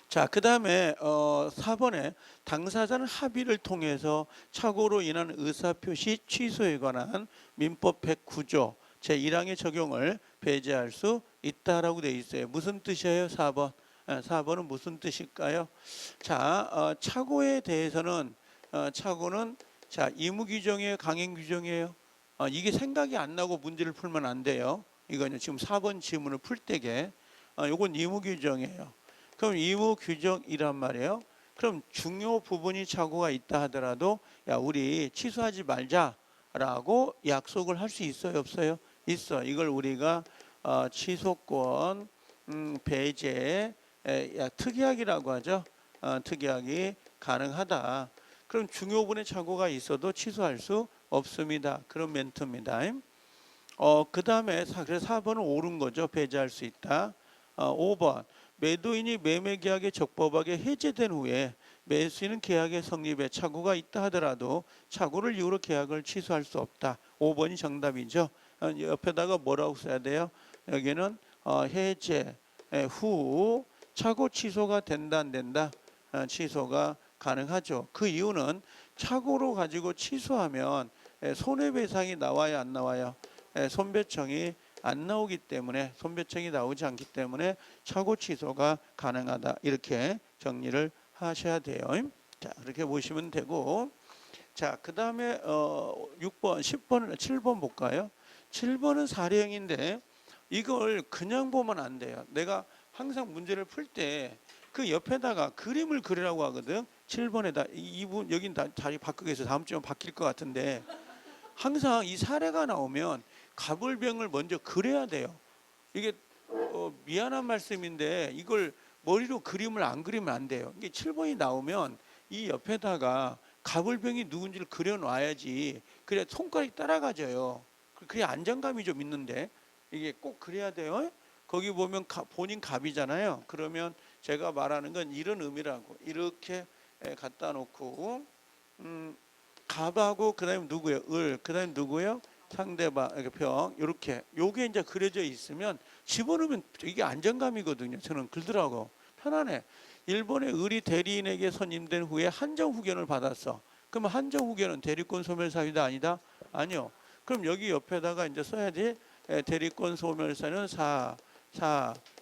자, 그 다음에 4번에 당사자는 합의를 통해서 착오로 인한 의사표시 취소에 관한 민법 109조 제1항의 적용을 배제할 수 있다라고 되어 있어요. 무슨 뜻이에요? 4번. 4번은 무슨 뜻일까요? 자, 착오에 대해서는 착오는 자, 의무 규정이에요, 강행 규정이에요. 이게 생각이 안 나고 문제를 풀면 안 돼요. 이거는 지금 4번 지문을 풀 때게 요건 의무 규정이에요. 그럼 의무 규정이란 말이에요. 그럼 중요 부분이 착오가 있다 하더라도 야, 우리 취소하지 말자라고 약속을 할 수 있어요, 없어요? 있어. 이걸 우리가 취소권 배제 특약이라고 하죠. 특약이 가능하다. 그럼 중요분의 착오가 있어도 취소할 수 없습니다. 그런 멘트입니다. 그 다음에 그래서 4번은 옳은 거죠. 배제할 수 있다. 5번 매도인이 매매계약의 적법하게 해제된 후에 매수인은 계약의 성립에 착오가 있다 하더라도 착오를 이유로 계약을 취소할 수 없다. 5번이 정답이죠. 옆에다가 뭐라고 써야 돼요? 여기는 해제 후 착오 취소가 된다 안 된다? 취소가 가능하죠. 그 이유는 착오로 가지고 취소하면 손해배상이 나와야 안 나와요? 손배청이 안 나오기 때문에 손배청이 나오지 않기 때문에 착오 취소가 가능하다. 이렇게 정리를 하셔야 돼요. 자, 이렇게 보시면 되고 자, 그 다음에 6번, 10번, 7번 볼까요? 7번은 사례형인데 이걸 그냥 보면 안 돼요. 내가 항상 문제를 풀 때 그 옆에다가 그림을 그리라고 하거든. 7번에다 이분 여긴 자리 바꾸게 해서 다음 주에 바뀔 것 같은데 항상 이 사례가 나오면 가불병을 먼저 그려야 돼요. 이게 미안한 말씀인데 이걸 머리로 그림을 안 그리면 안 돼요. 이게 7번이 나오면 이 옆에다가 가불병이 누군지를 그려놔야지. 그래야 손가락이 따라가져요. 그래야 안정감이 좀 있는데 이게 꼭 그래야 돼요. 거기 보면 본인 갑이잖아요. 그러면 제가 말하는 건 이런 의미라고 이렇게 갖다 놓고 갑하고 그다음에 누구예요? 그다음에 누구예요? 상대방 병 이렇게 요게 이제 그려져 있으면 집어넣으면 이게 안정감이거든요. 저는 그러더라고 편안해. 일본의 을이 대리인에게 선임된 후에 한정 후견을 받았어. 그러면 한정 후견은 대리권 소멸 사유다 아니다? 아니요. 그럼 여기 옆에다가 이제 써야지. 대리권 소멸사는 사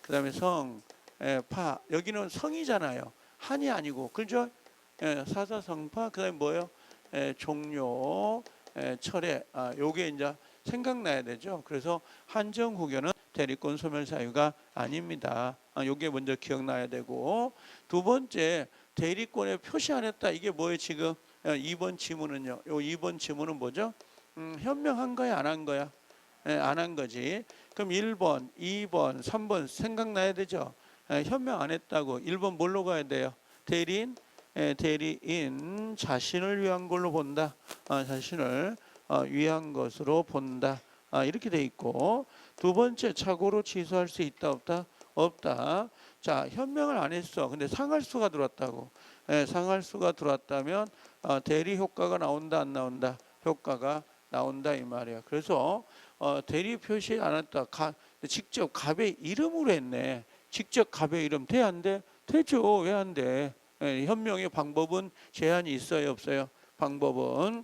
그다음에 성 파 여기는 성이잖아요. 한이 아니고 그죠? 사사성파 그다음에 뭐예요? 종료 철회 요게 이제 생각나야 되죠. 그래서 한정 후견은 대리권 소멸 사유가 아닙니다. 요게 먼저 기억나야 되고 두 번째 대리권에 표시 안 했다. 이게 뭐예요 지금? 2번 지문은요. 요 2번 지문은 뭐죠? 현명한 거야 안 한 거야? 안 한 거지. 그럼 1번, 2번, 3번 생각나야 되죠. 현명 안 했다고 1번 뭘로 가야 돼요? 대리인 자신을 위한 걸로 본다. 자신을 위한 것으로 본다. 이렇게 돼 있고 두 번째 착오로 취소할 수 있다 없다? 없다. 자, 현명을 안 했어. 근데 상할수가 들어왔다고. 상할수가 들어왔다면 대리 효과가 나온다 안 나온다? 효과가 나온다 이 말이야. 그래서 대리 표시 안 했다. 직접 갑의 이름으로 했네. 직접 갑의 이름 돼 안 돼? 되죠. 왜 안 돼? 현명의 방법은 제한이 있어요 없어요? 방법은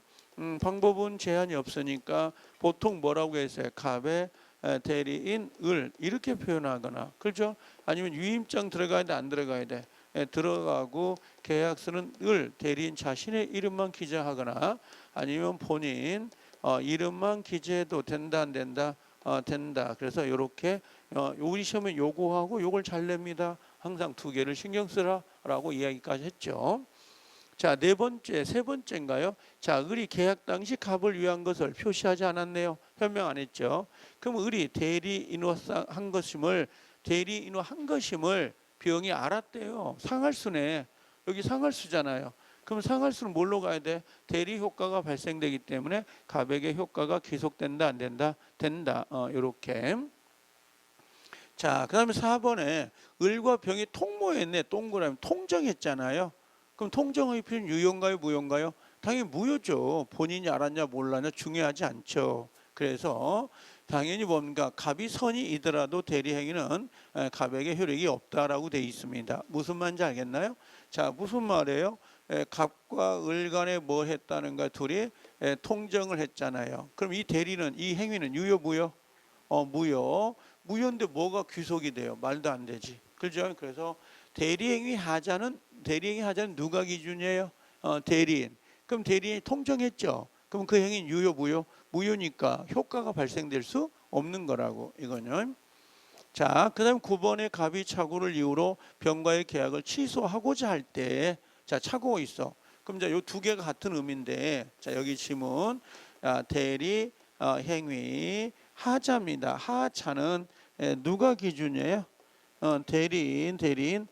방법은 제한이 없으니까 보통 뭐라고 했어요? 갑의 대리인 을 이렇게 표현하거나, 그렇죠? 아니면 유임장 들어가야 돼, 안 들어가야 돼? 들어가고 계약서는 을 대리인 자신의 이름만 기재하거나, 아니면 본인 이름만 기재해도 된다, 안 된다? 된다. 그래서 이렇게 우리 시험에 요거하고 요걸 잘 냅니다. 항상 두 개를 신경 쓰라라고 이야기까지 했죠. 자, 세 번째인가요? 자, 을이 계약 당시 갑을 위한 것을 표시하지 않았네요. 현명 안 했죠. 그럼 을이 대리인으로 한 것임을 병이 알았대요. 상할수네. 여기 상할수잖아요. 그럼 상할수는 뭘로 가야 돼? 대리 효과가 발생되기 때문에 갑에게 효과가 기속된다, 안 된다? 된다. 요렇게. 자, 그다음에 4번에 을과 병이 통모했네. 동그라미 통정했잖아요. 그럼 통정의 필요는 유효인가요, 무효인가요? 당연히 무효죠. 본인이 알았냐 몰랐냐 중요하지 않죠. 그래서 당연히 뭔가 갑이 선이이더라도 대리행위는 갑에게 효력이 없다라고 돼 있습니다. 무슨 말인지 알겠나요? 자, 무슨 말이에요? 갑과 을 간에 뭐 했다는가? 둘이 통정을 했잖아요. 그럼 이 대리는, 이 행위는 유효, 무효? 무효. 무효인데 뭐가 귀속이 돼요? 말도 안 되지. 그죠? 그래서 대리행위 하자는 누가 기준이에요? 대리인. 그럼 대리인이 통정했죠. 그럼 그 행위는 유효, 무효? 무효니까 효과가 발생될 수 없는 거라고, 이거는. 자, 그다음 9번에 갑이 착오를 이유로 병과의 계약을 취소하고자 할 때, 자, 착오가 있어. 그럼 자, 요 두 개가 같은 의미인데, 자, 여기 지문, 대리 행위 하자입니다. 하자는 누가 기준이에요? 대리인,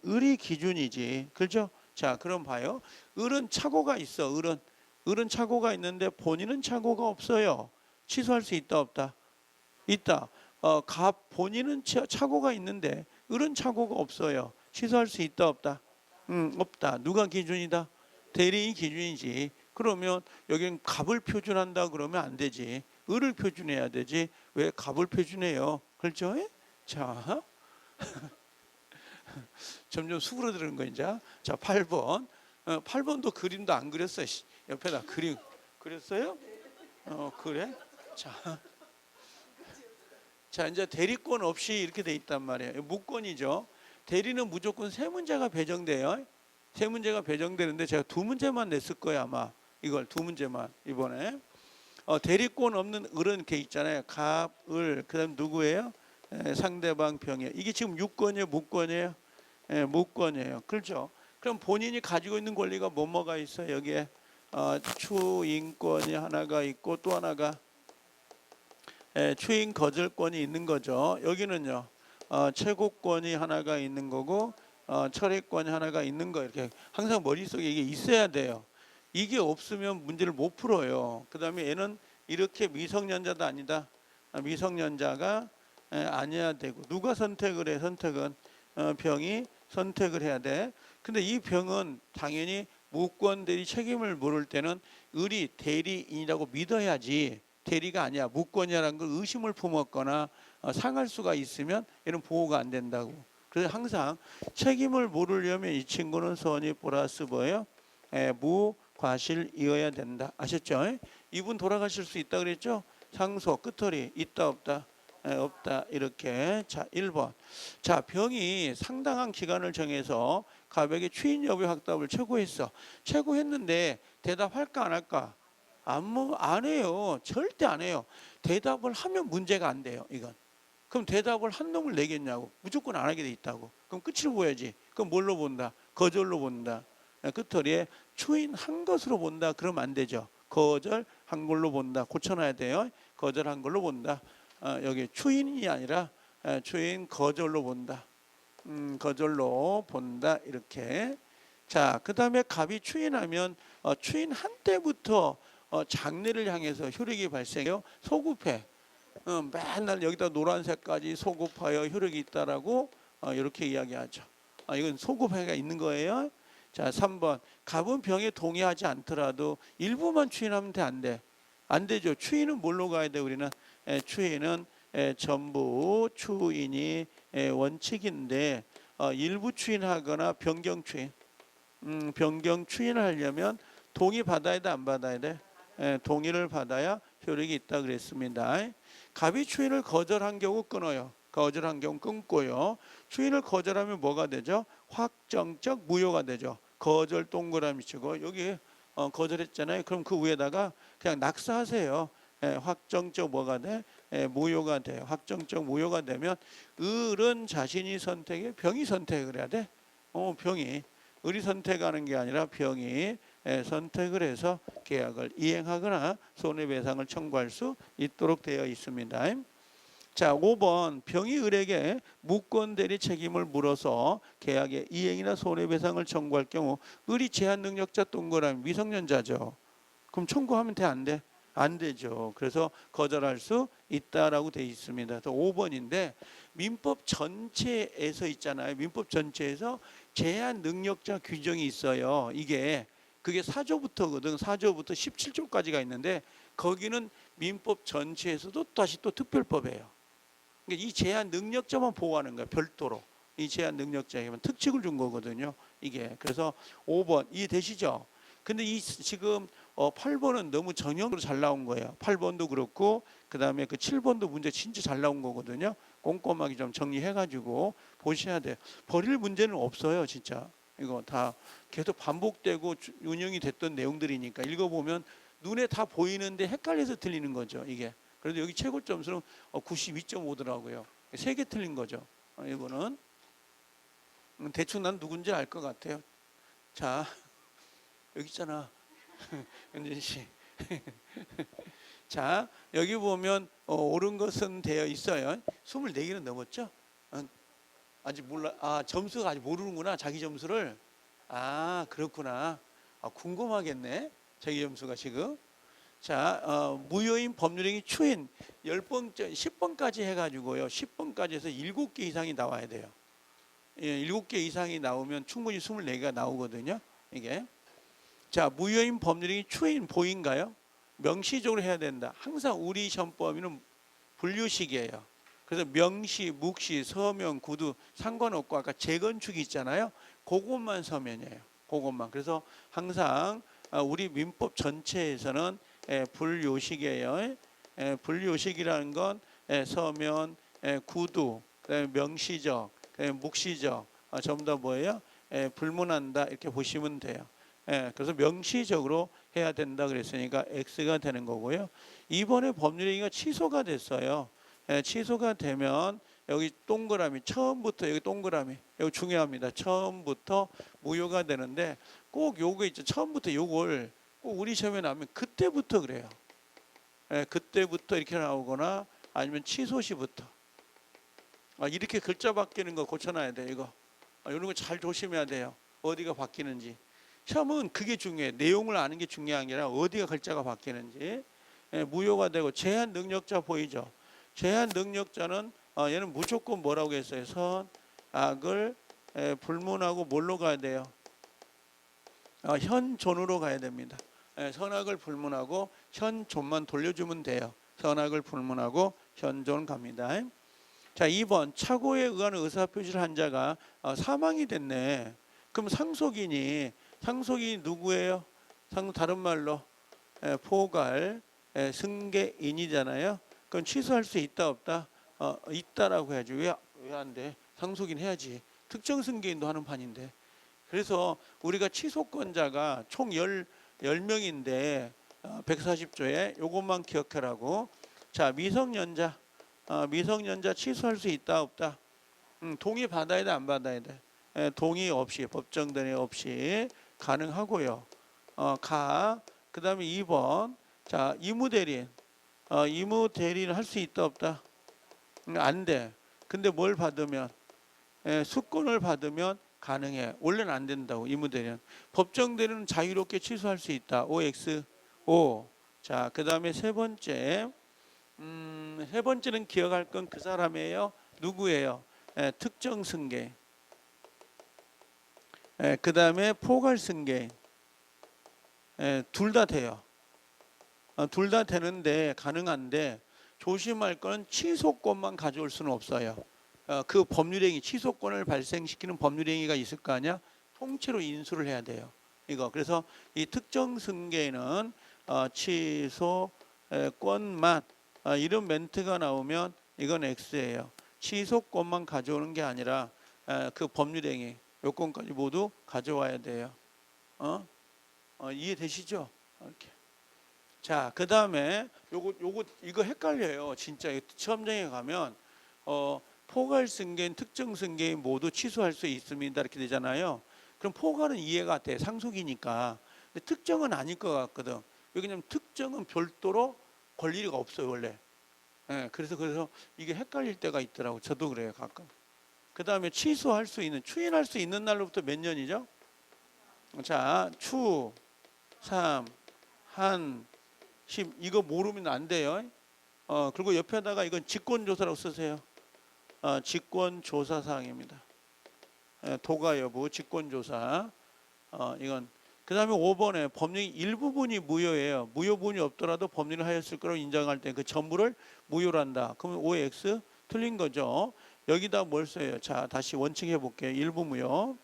을이 기준이지. 그렇죠? 자, 그럼 봐요. 을은 착오가 있어. 을은 착오가 있는데 본인은 착오가 없어요. 취소할 수 있다, 없다? 있다. 갑 본인은 착오가 있는데 을은 착오가 없어요. 취소할 수 있다, 없다? 없다. 누가 기준이다? 대리인 기준이지. 그러면 여기는 갑을 표준한다 그러면 안 되지. 을을 표준해야 되지. 왜 갑을 표준해요? 그렇죠? 자, 점점 수그러드는 거 이제. 자, 8번. 8번도 그림도 안 그렸어. 옆에다 그림 그렸어요? 그래? 자, 이제 대리권 없이 이렇게 돼 있단 말이에요. 무권이죠. 대리는 무조건 세 문제가 배정돼요. 세 문제가 배정되는데 제가 두 문제만 냈을 거예요, 아마. 이걸 두 문제만 이번에. 대리권 없는 을은 이렇게 있잖아요. 갑, 을. 그다음 누구예요? 상대방 병이에요. 이게 지금 유권이에요, 무권이에요? 무권이에요. 그렇죠? 그럼 본인이 가지고 있는 권리가 뭐가 있어요? 여기에 추인권이 하나가 있고 또 하나가 추인 거절권이 있는 거죠. 여기는요. 최고권이 하나가 있는 거고 철회권이 하나가 있는 거. 이렇게 항상 머릿속에 이게 있어야 돼요. 이게 없으면 문제를 못 풀어요. 그 다음에 얘는 이렇게 미성년자도 아니다. 미성년자가 아니어야 되고. 누가 선택을 해? 선택은 병이 선택을 해야 돼. 근데 이 병은 당연히 무권 대리 책임을 물을 때는 을이 대리인이라고 믿어야지. 대리가 아니야. 무권이라는 걸 의심을 품었거나 상할 수가 있으면 얘는 보호가 안 된다고. 그래서 항상 책임을 물으려면 이 친구는 선이 플러스 뭐예요? 무과실이어야 된다. 아셨죠? 이분 돌아가실 수 있다 그랬죠? 상소 끝털이 있다, 없다? 없다. 이렇게. 자, 1번. 자, 병이 상당한 기간을 정해서 갑에게 추인 여부 확답을 최고했어. 최고했는데 대답할까 안 할까? 안 해요. 절대 안 해요. 대답을 하면 문제가 안 돼요. 이건. 그럼 대답을 한 놈을 내겠냐고. 무조건 안 하게 돼 있다고. 그럼 끝을 보야지. 그럼 뭘로 본다? 거절로 본다. 끝털이에 추인한 것으로 본다. 그러면 안 되죠. 거절한 걸로 본다. 고쳐놔야 돼요. 거절한 걸로 본다. 여기 추인이 아니라 추인 거절로 본다. 거절로 본다. 이렇게. 자, 그 다음에 갑이 추인하면 추인한 때부터 장래를 향해서 효력이 발생해요. 소급해. 맨날 여기다 노란색까지 소급하여 효력이 있다라고 이렇게 이야기하죠. 이건 소급해가 있는 거예요. 자, 3번. 갑은 병에 동의하지 않더라도 일부만 추인하면 돼, 안 돼? 안 되죠. 추인은 뭘로 가야 돼, 우리는? 추인은 전부 추인이 원칙인데 일부 추인하거나 변경 추인. 변경 추인을 하려면 동의 받아야 돼, 안 받아야 돼? 동의를 받아야 효력이 있다 그랬습니다. 갑이 추인을 거절한 경우 끊어요. 거절한 경우 끊고요. 추인을 거절하면 뭐가 되죠? 확정적 무효가 되죠. 거절 동그라미 치고 여기 거절했잖아요. 그럼 그 위에다가 그냥 낙서하세요. 확정적 뭐가 돼? 무효가 돼요. 확정적 무효가 되면 을은 자신이 선택해, 병이 선택을 해야 돼. 병이 을이 선택하는 게 아니라 병이 선택을 해서 계약을 이행하거나 손해배상을 청구할 수 있도록 되어 있습니다. 자, 5번 병이 을에게 무권 대리 책임을 물어서 계약의 이행이나 손해배상을 청구할 경우 을이 제한 능력자 동그라미 미성년자죠. 그럼 청구하면 돼, 안 돼? 안 되죠. 그래서 거절할 수 있다라고 되어 있습니다. 또 5번인데 민법 전체에서 있잖아요. 민법 전체에서 제한 능력자 규정이 있어요. 그게 4조부터거든. 4조부터 17조까지가 있는데 거기는 민법 전체에서도 다시 또 특별법이에요. 그러니까 이 제한 능력자만 보호하는 거예요. 별도로. 이 제한 능력자에게만 특칙을 준 거거든요. 그래서 5번 이해되시죠? 근데 지금 8번은 너무 전형으로 잘 나온 거예요. 8번도 그렇고 그 다음에 그 7번도 문제 진짜 잘 나온 거거든요. 꼼꼼하게 좀 정리해가지고 보셔야 돼요. 버릴 문제는 없어요, 진짜. 이거 다 계속 반복되고 운영이 됐던 내용들이니까 읽어보면 눈에 다 보이는데 헷갈려서 틀리는 거죠, 이게. 그래도 여기 최고 점수는 92.5더라고요. 3개 틀린 거죠. 이거는 대충 난 누군지 알 것 같아요. 자, 여기 있잖아. 은진 씨. 자, 여기 보면 옳은 것은 되어 있어요. 24개는 넘었죠? 아직 몰라. 점수가 아직 모르는구나. 자기 점수를. 그렇구나. 궁금하겠네. 자기 점수가 지금. 자, 무효인 법률행위 추인 10번째 10번까지 해가지고요. 10번까지 해서 7개 이상이 나와야 돼요. 7개 이상이 나오면 충분히 24개가 나오거든요. 이게. 자, 무효인 법률행위 추인 보인가요? 명시적으로 해야 된다. 항상 우리 시험범위는 분류식이에요. 그래서 명시, 묵시, 서면, 구두 상관없고 아까 재건축이 있잖아요. 그것만 서면이에요. 그것만. 그래서 항상 우리 민법 전체에서는 분류식이에요. 분류식이라는 건 서면, 구두, 명시적, 묵시적 전부 다 뭐예요? 불문한다 이렇게 보시면 돼요. 그래서 명시적으로 해야 된다 그랬으니까 X가 되는 거고요. 이번에 법률행위가 취소가 됐어요. 취소가 되면 여기 동그라미 처음부터 여기 동그라미 이거 중요합니다. 처음부터 무효가 되는데 꼭 요거 있죠. 처음부터 요걸 꼭 우리 시험에 나오면 그때부터 그래요. 그때부터 이렇게 나오거나 아니면 취소 시부터 이렇게 글자 바뀌는 거 고쳐놔야 돼. 이거 이런 거 잘 조심해야 돼요. 어디가 바뀌는지. 시험은 그게 중요해. 내용을 아는 게 중요한 게 아니라 어디가 글자가 바뀌는지. 무효가 되고 제한 능력자 보이죠. 제한 능력자는 얘는 무조건 뭐라고 했어요? 선, 악을 불문하고 뭘로 가야 돼요? 현존으로 가야 됩니다. 선악을 불문하고 현존만 돌려주면 돼요. 선악을 불문하고 현존 갑니다. 자, 2번 착오에 의한 의사표시를 한 자가 사망이 됐네. 그럼 상속인이 누구예요? 다른 말로 포괄 승계인이잖아요. 그럼 취소할 수 있다 없다? 있다라고 해야지. 왜 안 돼? 상속인 해야지. 특정 승계인도 하는 판인데. 그래서 우리가 취소권자가 총 10명인데 140조에 요것만 기억하라고. 자, 미성년자 취소할 수 있다 없다? 동의 받아야 돼, 안 받아야 돼? 동의 없이, 법정 동의 없이 가능하고요. 그 다음에 2번. 자, 이무대리인 할 수 있다 없다? 안 돼. 근데 뭘 받으면? 수권을 받으면 가능해. 원래는 안 된다고. 이무대리인. 법정 대리는 자유롭게 취소할 수 있다. OX O. 자, 그 다음에 세 번째는 기억할 건 그 사람이에요. 누구예요? 특정 승계. 그 다음에 포괄 승계. 둘 다 돼요. 둘 다 되는데 가능한데 조심할 건 취소권만 가져올 수는 없어요. 그 법률행위 취소권을 발생시키는 법률행위가 있을 거 아니야? 통째로 인수를 해야 돼요. 그래서 이 특정 승계는 취소권만 이런 멘트가 나오면 이건 X예요. 취소권만 가져오는 게 아니라 그 법률행위 요건까지 모두 가져와야 돼요. 이해되시죠? 이렇게. 자, 그 다음에 이거 헷갈려요. 진짜 시험장에 가면 포괄 승계인 특정 승계인 모두 취소할 수 있습니다 이렇게 되잖아요. 그럼 포괄은 이해가 돼, 상속이니까. 근데 특정은 아닐 것 같거든. 왜냐면 특정은 별도로 권리가 없어요 원래. 그래서 이게 헷갈릴 때가 있더라고. 저도 그래요 가끔. 그 다음에 취소할 수 있는, 추인할 수 있는 날로부터 몇 년이죠? 자, 추, 3, 한, 10 이거 모르면 안 돼요. 그리고 옆에다가 이건 직권조사라고 쓰세요. 직권조사사항입니다. 도가 여부 직권조사. 이건 그 다음에 5번에 법령 일부분이 무효예요. 무효 부분이 없더라도 법률을 하였을 거라고 인정할 때 그 전부를 무효로 한다. 그러면 OX 틀린 거죠. 여기다 뭘 써요? 자, 다시 원칙 해볼게요. 일부 무효.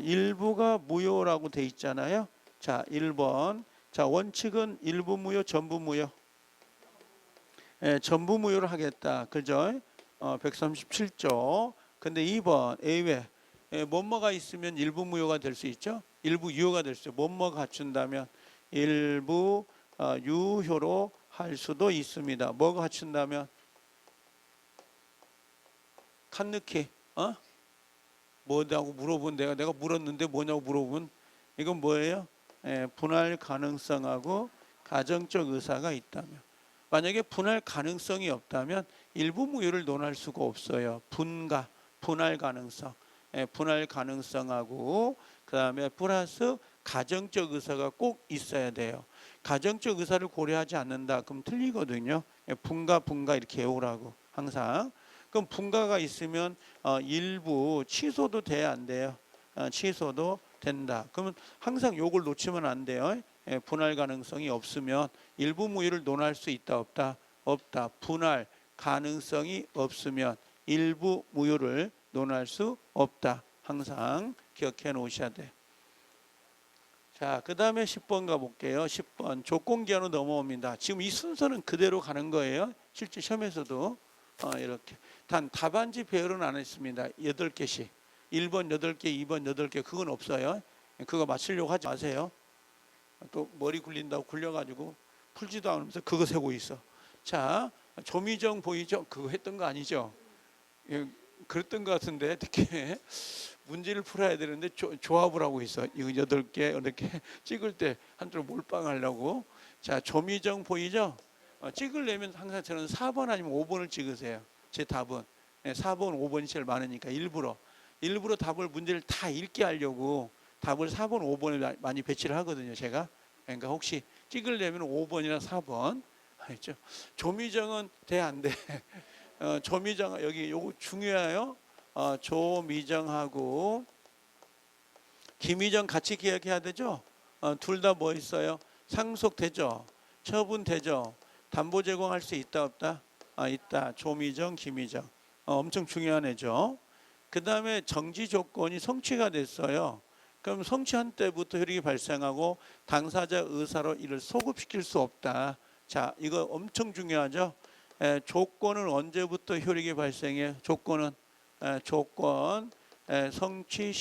일부가 무효라고 돼 있잖아요. 자, 1번. 자, 원칙은 일부 무효, 전부 무효. 전부 무효를 하겠다. 그죠? 137조. 근데 2번 A외. 뭐뭐가 있으면 일부 무효가 될 수 있죠. 일부 유효가 될 수 있죠. 뭐뭐 갖춘다면 일부 유효로 할 수도 있습니다. 뭐 갖춘다면 칸 넣기. 뭐냐고 물어본 내가 물었는데 뭐냐고 물어보면 이건 뭐예요? 분할 가능성하고 가정적 의사가 있다면. 만약에 분할 가능성이 없다면 일부 무효를 논할 수가 없어요. 분할 가능성. 분할 가능성하고 그 다음에 플러스 가정적 의사가 꼭 있어야 돼요. 가정적 의사를 고려하지 않는다 그럼 틀리거든요. 분가 이렇게 외우라고 항상. 그럼 분가가 있으면 일부 취소도 돼야 안 돼요. 취소도 된다. 그러면 항상 요걸 놓치면 안 돼요. 분할 가능성이 없으면 일부 무효를 논할 수 있다 없다? 없다. 분할 가능성이 없으면 일부 무효를 논할 수 없다. 항상 기억해 놓으셔야 돼. 자, 그 다음에 10번 가볼게요. 10번 조건기한으로 넘어옵니다. 지금 이 순서는 그대로 가는 거예요. 실제 시험에서도 이렇게. 단 답안지 배열은 안 했습니다. 8개씩. 1번 8개, 2번 8개 그건 없어요. 그거 맞추려고 하지 마세요. 또 머리 굴린다고 굴려가지고 풀지도 않으면서 그거 세고 있어. 자, 조미정 보이죠? 그거 했던 거 아니죠? 그랬던 것 같은데 특히 문제를 풀어야 되는데 조합을 하고 있어. 이거 8개 이렇게 찍을 때 한쪽으로 몰빵하려고. 자, 조미정 보이죠? 찍으려면 항상 저는 4번 아니면 5번을 찍으세요. 제 답은 4번 5번이 제일 많으니까 일부러 답을 문제를 다 읽게 하려고 답을 4번 5번에 많이 배치를 하거든요 제가. 그러니까 혹시 찍으려면 5번이나 4번 알죠? 조미정은 돼 안 돼? 조미정 여기 요거 중요해요. 조미정하고 김미정 같이 기억해야 되죠. 둘 다 뭐 있어요? 상속되죠. 처분되죠. 담보 제공할 수 있다 없다? 있다. 조미정, 김미정. 엄청 중요한 애죠. 그 다음에 정지 조건이 성취가 됐어요. 그럼 성취한 때부터 효력이 발생하고 당사자 의사로 이를 소급시킬 수 없다. 자, 이거 엄청 중요하죠. 조건은 언제부터 효력이 발생해? 조건은 조건 성취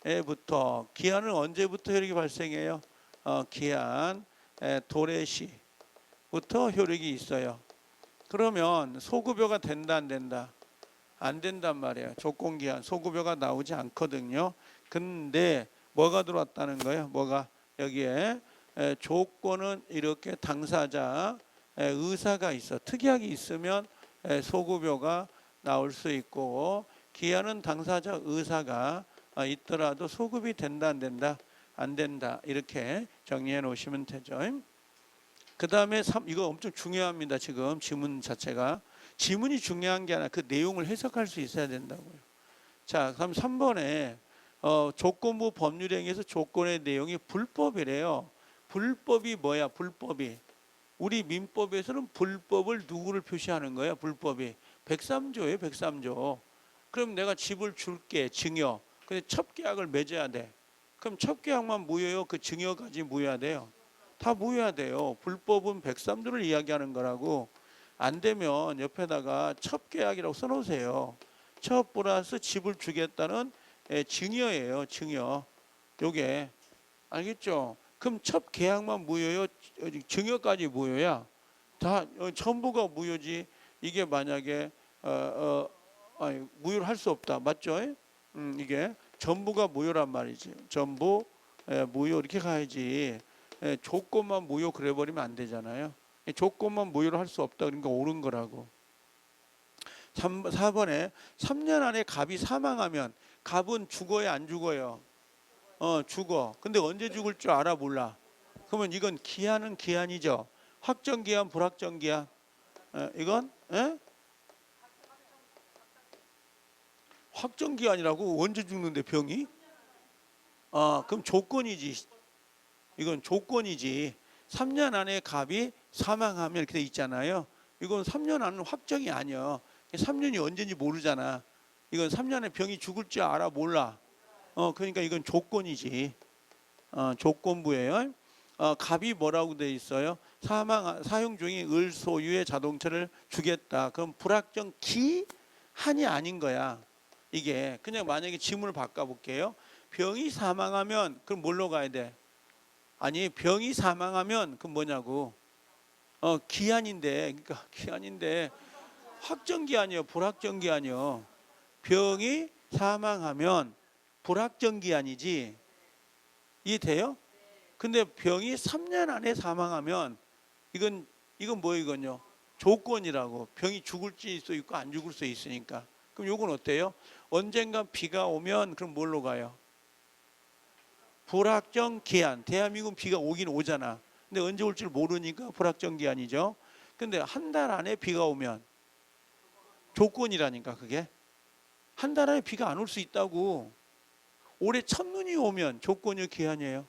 시에부터. 기한은 언제부터 효력이 발생해요? 기한 도래시부터 효력이 있어요. 그러면 소급여가 된다 안 된다? 안 된단 말이에요. 조건기한 소급여가 나오지 않거든요. 근데 뭐가 들어왔다는 거예요? 뭐가 여기에 조건은 이렇게 당사자 의사가 있어. 특약이 있으면 소급여가 나올 수 있고 기한은 당사자 의사가 있더라도 소급이 된다 안 된다? 안 된다. 이렇게 정리해 놓으시면 되죠. 그 다음에 이거 엄청 중요합니다. 지금 지문 자체가. 지문이 중요한 게 아니라 그 내용을 해석할 수 있어야 된다고요. 자, 그럼 3번에 조건부 법률행위에서 조건의 내용이 불법이래요. 불법이 뭐야? 불법이. 우리 민법에서는 불법을 누구를 표시하는 거야? 불법이. 103조예요. 103조. 그럼 내가 집을 줄게. 증여. 근데 첩계약을 맺어야 돼. 그럼 첩계약만 무효요? 그 증여까지 무효야 돼요? 다 무효야 돼요. 불법은 백삼조를 이야기하는 거라고. 안 되면 옆에다가 첩계약이라고 써놓으세요. 첩 플러스 집을 주겠다는 증여예요. 증여. 요게 알겠죠? 그럼 첩 계약만 무효요? 증여까지 무효야? 다 전부가 무효지. 이게 만약에 무효를 할 수 없다. 맞죠? 이게 전부가 무효란 말이지. 전부 무효 이렇게 가야지. 조건만 무효 그래 버리면 안 되잖아요. 조건만 무효로 할 수 없다. 그러니까 옳은 거라고. 4번에 3년 안에 갑이 사망하면 갑은 죽어야 안 죽어요? 죽어. 근데 언제 죽을 줄 알아 몰라? 그러면 이건 기한은 기한이죠. 확정 기한, 불확정 기한. 이건 확정 기한이라고. 언제 죽는데 병이? 그럼 조건이지. 이건 조건이지. 3년 안에 갑이 사망하면 이렇게 돼 있잖아요. 이건 3년 안은 확정이 아니야. 3년이 언제인지 모르잖아. 이건 3년에 병이 죽을 줄 알아 몰라? 그러니까 이건 조건이지. 조건부예요. 갑이 뭐라고 돼 있어요? 사용 중인 을 소유의 자동차를 주겠다. 그럼 불확정 기한이 아닌 거야. 이게 그냥 만약에 지문을 바꿔볼게요. 병이 사망하면 그럼 뭘로 가야 돼? 아니 병이 사망하면 그럼 뭐냐고? 기한인데, 그러니까 기한인데 확정 기한이요, 불확정 기한이요. 병이 사망하면 불확정 기한이지. 이해돼요? 근데 병이 3년 안에 사망하면 이건 뭐예요? 이건요 조건이라고. 병이 죽을 수 있고 안 죽을 수 있으니까. 그럼 요건 어때요? 언젠가 비가 오면 그럼 뭘로 가요? 불확정 기한. 대한민국은 비가 오긴 오잖아. 근데 언제 올 줄 모르니까 불확정 기한이죠. 근데 한 달 안에 비가 오면 조건이라니까. 그게 한 달 안에 비가 안 올 수 있다고. 올해 첫눈이 오면 조건이요, 기한이에요?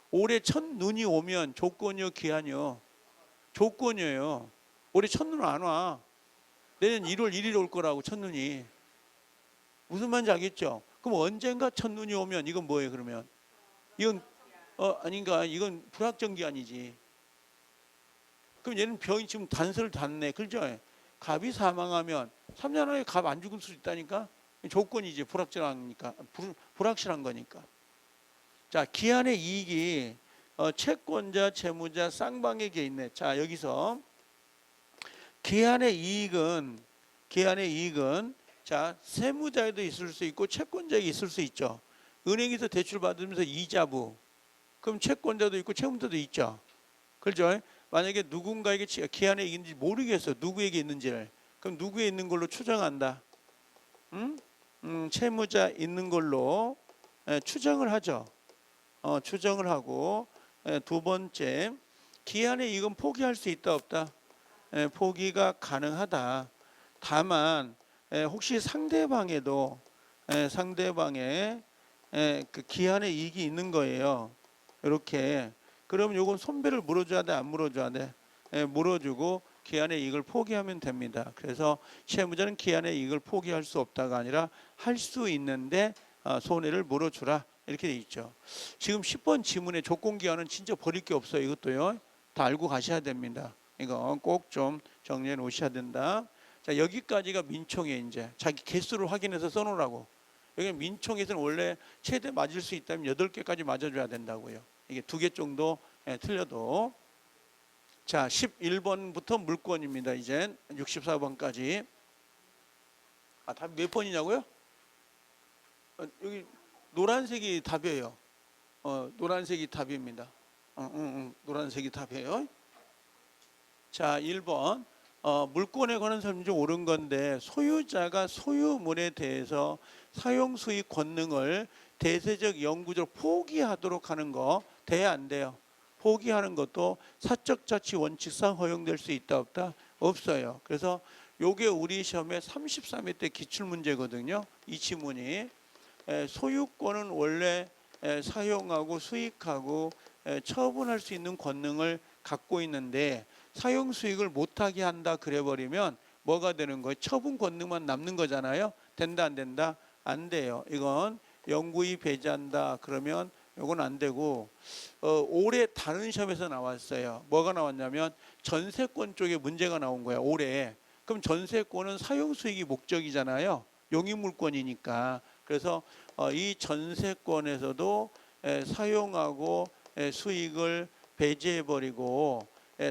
올해 첫눈이 오면 조건이요, 기한이요? 조건이에요. 올해 첫눈 안 와. 내년 1월 1일 올 거라고. 첫눈이 무슨 말인지 알겠죠? 그럼 언젠가 첫눈이 오면 이건 뭐예요? 그러면 이건 아닌가? 이건 불확정 기한이지. 그럼 얘는 병이 지금 단서를 닿네. 그죠? 갑이 사망하면 3년 안에 갑 안 죽을 수 있다니까. 조건이지. 불확실한 거니까. 자, 기한의 이익이 채권자, 채무자, 쌍방에게 있네. 자, 여기서 기한의 이익은 자, 세무자에도 있을 수 있고 채권자에게 있을 수 있죠. 은행에서 대출 받으면서 이자부. 그럼 채권자도 있고 채무자도 있죠. 그렇죠? 만약에 누군가에게 기한의 이익인지 모르겠어. 누구에게 있는지를. 그럼 누구에 있는 걸로 추정한다. 채무자 있는 걸로 추정을 하죠. 추정을 하고. 두 번째, 기한의 이익은 포기할 수 있다 없다? 포기가 가능하다. 다만 혹시 상대방에도 상대방의 그 기한의 이익이 있는 거예요. 이렇게. 그럼 요건 손배를 물어줘야 돼, 안 물어줘야 돼? 물어주고 기한의 이익을 포기하면 됩니다. 그래서 채무자는 기한의 이익을 포기할 수 없다가 아니라 할 수 있는데 손해를 물어주라. 이렇게 돼 있죠. 지금 10번 지문의 조건기한은 진짜 버릴 게 없어요. 이것도요. 다 알고 가셔야 됩니다. 이거 꼭 좀 정리해 놓으셔야 된다. 자, 여기까지가 민총에 이제 자기 개수를 확인해서 써놓으라고. 여기 민총에서는 원래 최대 맞을 수 있다면 8개까지 맞아줘야 된다고요. 이게 2개 정도 틀려도. 자, 11번부터 물권입니다. 이제 64번까지. 답이 몇 번이냐고요? 여기 노란색이 답이에요. 노란색이 답입니다. 노란색이 답이에요. 자, 1번. 물권에 관한 설명이 좀 옳은 건데, 소유자가 소유물에 대해서 사용수익 권능을 대세적 영구적으로 포기하도록 하는 거 돼야 안 돼요? 포기하는 것도 사적 자치 원칙상 허용될 수 있다 없다? 없어요. 그래서 요게 우리 시험에 33회 때 기출문제거든요. 이 지문이. 소유권은 원래 사용하고 수익하고 처분할 수 있는 권능을 갖고 있는데 사용 수익을 못하게 한다 그래 버리면 뭐가 되는 거예요? 처분 권능만 남는 거잖아요. 된다 안 된다? 안 돼요. 이건 영구히 배제한다 그러면 요건 안 되고 올해 다른 시험에서 나왔어요. 뭐가 나왔냐면 전세권 쪽에 문제가 나온 거야 올해. 그럼 전세권은 사용수익이 목적이잖아요. 용익물권이니까. 그래서 이 전세권에서도 사용하고 수익을 배제해버리고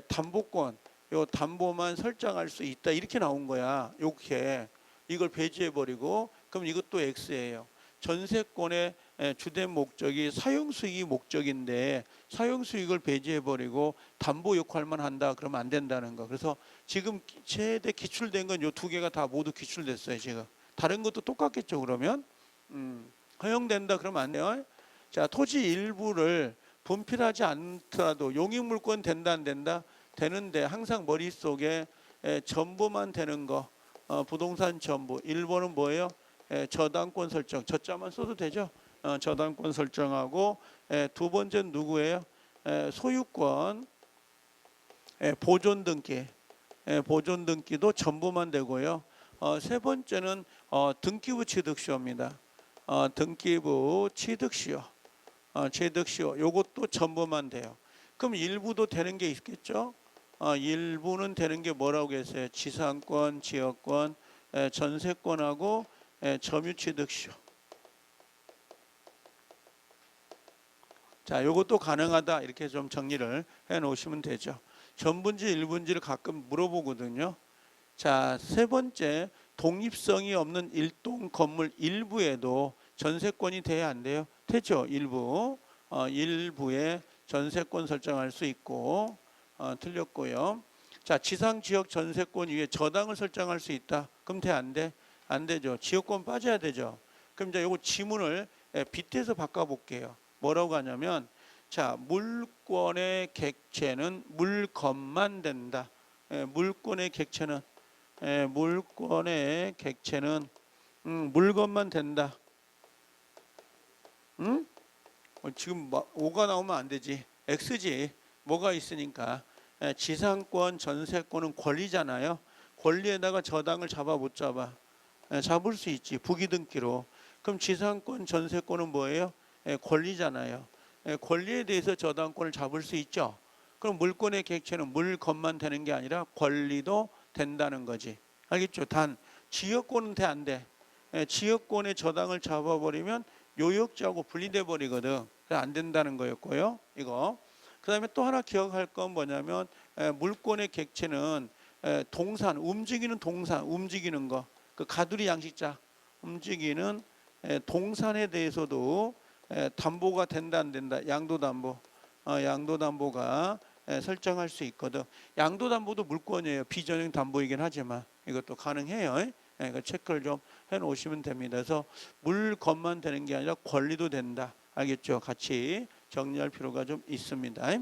담보권 요 담보만 설정할 수 있다 이렇게 나온 거야. 이렇게 이걸 배제해버리고 그럼 이것도 X예요. 전세권의 주된 목적이 사용수익이 목적인데 사용수익을 배제해버리고 담보 역할만 한다 그러면 안 된다는 거. 그래서 지금 최대 기출된 건 요 두 개가 다 모두 기출됐어요. 지금 다른 것도 똑같겠죠. 그러면 허용된다 그러면 안 돼요. 자, 토지 일부를 분필하지 않더라도 용익물권 된다 안 된다? 되는데 항상 머릿속에 전부만 되는 거 부동산 전부 1번은 뭐예요? 저당권 설정 저자만 써도 되죠. 저당권 설정하고 두 번째는 누구예요? 소유권 보존 등기 보존 등기도 전부만 되고요. 세 번째는 등기부 취득시효입니다. 등기부 취득시효 취득시효 요것도 전부만 돼요. 그럼 일부도 되는 게 있겠죠. 일부는 되는 게 뭐라고 했어요? 지상권, 지역권, 전세권하고 점유취득시효. 자, 요것도 가능하다 이렇게 좀 정리를 해 놓으시면 되죠. 전부인지 일부인지를 가끔 물어보거든요. 자, 세 번째 독립성이 없는 일동 건물 일부에도 전세권이 돼야 안 돼요? 되죠. 일부 일부에 전세권 설정할 수 있고 틀렸고요. 자, 지상지역 전세권 위에 저당을 설정할 수 있다. 그럼 돼 안 돼? 안 되죠. 지역권 빠져야 되죠. 그럼 이제 요거 지문을 빗대서 바꿔볼게요. 뭐라고 하냐면 자, 물권의 객체는 물건만 된다. 물권의 객체는 물권의 객체는 물건만 된다. 응? 지금 5가 나오면 안 되지. X지. 뭐가 있으니까. 지상권, 전세권은 권리잖아요. 권리에다가 저당을 잡아 못 잡아? 잡을 수 있지. 부기등기로. 그럼 지상권, 전세권은 뭐예요? 권리잖아요. 권리에 대해서 저당권을 잡을 수 있죠. 그럼 물권의 객체는 물건만 되는 게 아니라 권리도 된다는 거지. 알겠죠? 단 지역권은 돼 안 돼? 지역권의 저당을 잡아버리면 요역지하고 분리돼 버리거든. 그래서 안 된다는 거였고요. 이거. 그다음에 또 하나 기억할 건 뭐냐면 물권의 객체는 동산, 움직이는 동산, 움직이는 거. 그 가두리 양식자 움직이는 동산에 대해서도 담보가 된다 안 된다. 양도담보. 양도담보가 설정할 수 있거든. 양도담보도 물권이에요. 비전형 담보이긴 하지만 이것도 가능해요. 그 체크를 좀 해놓으시면 됩니다. 그래서 물건만 되는 게 아니라 권리도 된다. 알겠죠? 같이 정리할 필요가 좀 있습니다.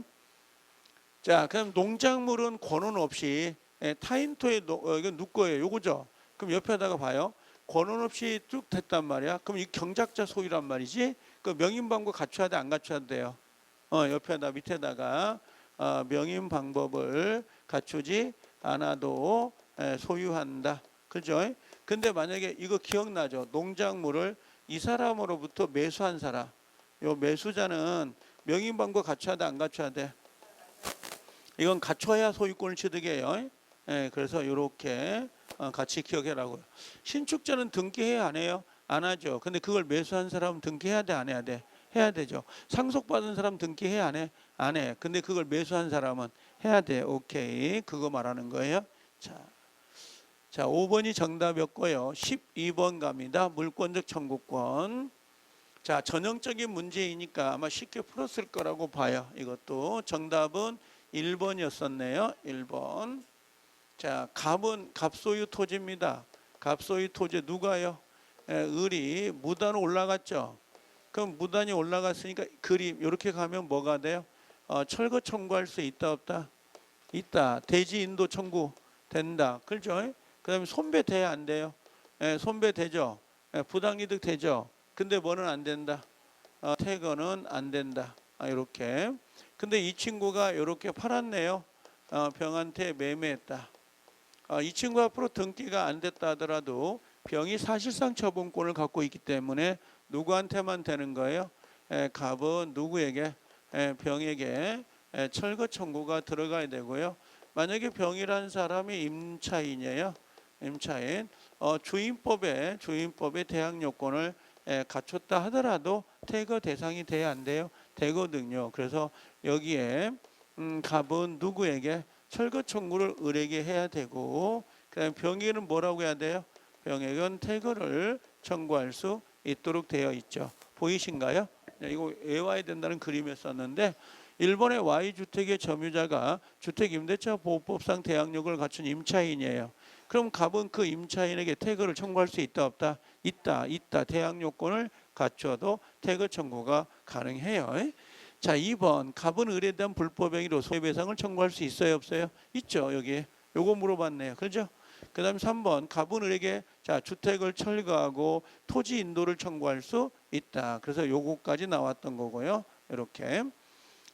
자, 그럼 농작물은 권원 없이 타인토에 이건 누구 거예요? 요거죠? 그럼 옆에다가 봐요. 권원 없이 쭉 됐단 말이야. 그럼 이 경작자 소유란 말이지. 그 명인 방법 갖춰야 돼, 안 갖춰야 돼요? 옆에다 밑에다가 명인 방법을 갖추지 않아도 소유한다. 그죠? 근데 만약에 이거 기억나죠? 농작물을 이 사람으로부터 매수한 사람. 요 매수자는 명인 방법 갖춰야 돼, 안 갖춰야 돼? 이건 갖춰야 소유권을 취득해요. 그래서 이렇게 같이 기억해라고요. 신축자는 등기해야 안 해요? 안 하죠. 근데 그걸 매수한 사람은 등기해야 돼, 안 해야 돼? 해야 되죠. 상속받은 사람 등기해 안 해? 안 해. 근데 그걸 매수한 사람은 해야 돼. 오케이. 그거 말하는 거예요. 자, 5번이 정답이었고요. 12번 갑니다. 물권적 청구권. 자, 전형적인 문제이니까 아마 쉽게 풀었을 거라고 봐요. 이것도 정답은 1번이었었네요. 1번. 자, 갑은 갑소유 토지입니다. 갑소유 토지 누가요? 을이 무단 올라갔죠. 그럼 무단이 올라갔으니까 그림 이렇게 가면 뭐가 돼요? 철거 청구할 수 있다 없다? 있다. 대지 인도 청구 된다. 그렇죠? 그다음에 손배 돼야 안 돼요? 손배 되죠. 부당이득 되죠. 근데 뭐는 안 된다? 퇴거는 안 된다. 이렇게. 근데 이 친구가 이렇게 팔았네요. 병한테 매매했다. 이 친구 앞으로 등기가 안 됐다 하더라도 병이 사실상 처분권을 갖고 있기 때문에 누구한테만 되는 거예요? 갑은 누구에게? 병에게 철거 청구가 들어가야 되고요. 만약에 병이란 사람이 임차인이에요. 임차인. 주임법의 대항 요건을 갖췄다 하더라도 퇴거 대상이 돼야 안 돼요? 되거든요. 그래서 여기에 갑은 누구에게? 철거 청구를 을에게 해야 되고, 그다음에 병에게는 뭐라고 해야 돼요? 병에게는 퇴거를 청구할 수 있도록 되어 있죠. 보이신가요? 이거 외워야 된다는 그림이었었는데, 일본의 Y주택의 점유자가 주택임대차보호법상 대항력을 갖춘 임차인이에요. 그럼 갑은 그 임차인에게 퇴거를 청구할 수 있다 없다? 있다. 대항요건을 갖춰도 퇴거 청구가 가능해요. 자, 2번 갑은 을에 대한 불법행위로 손해배상을 청구할 수 있어요 없어요? 있죠. 여기 요거 물어봤네요. 그렇죠? 그 다음에 3번 갑은 을에게 주택을 철거하고 토지 인도를 청구할 수 있다. 그래서 요거까지 나왔던 거고요. 이렇게.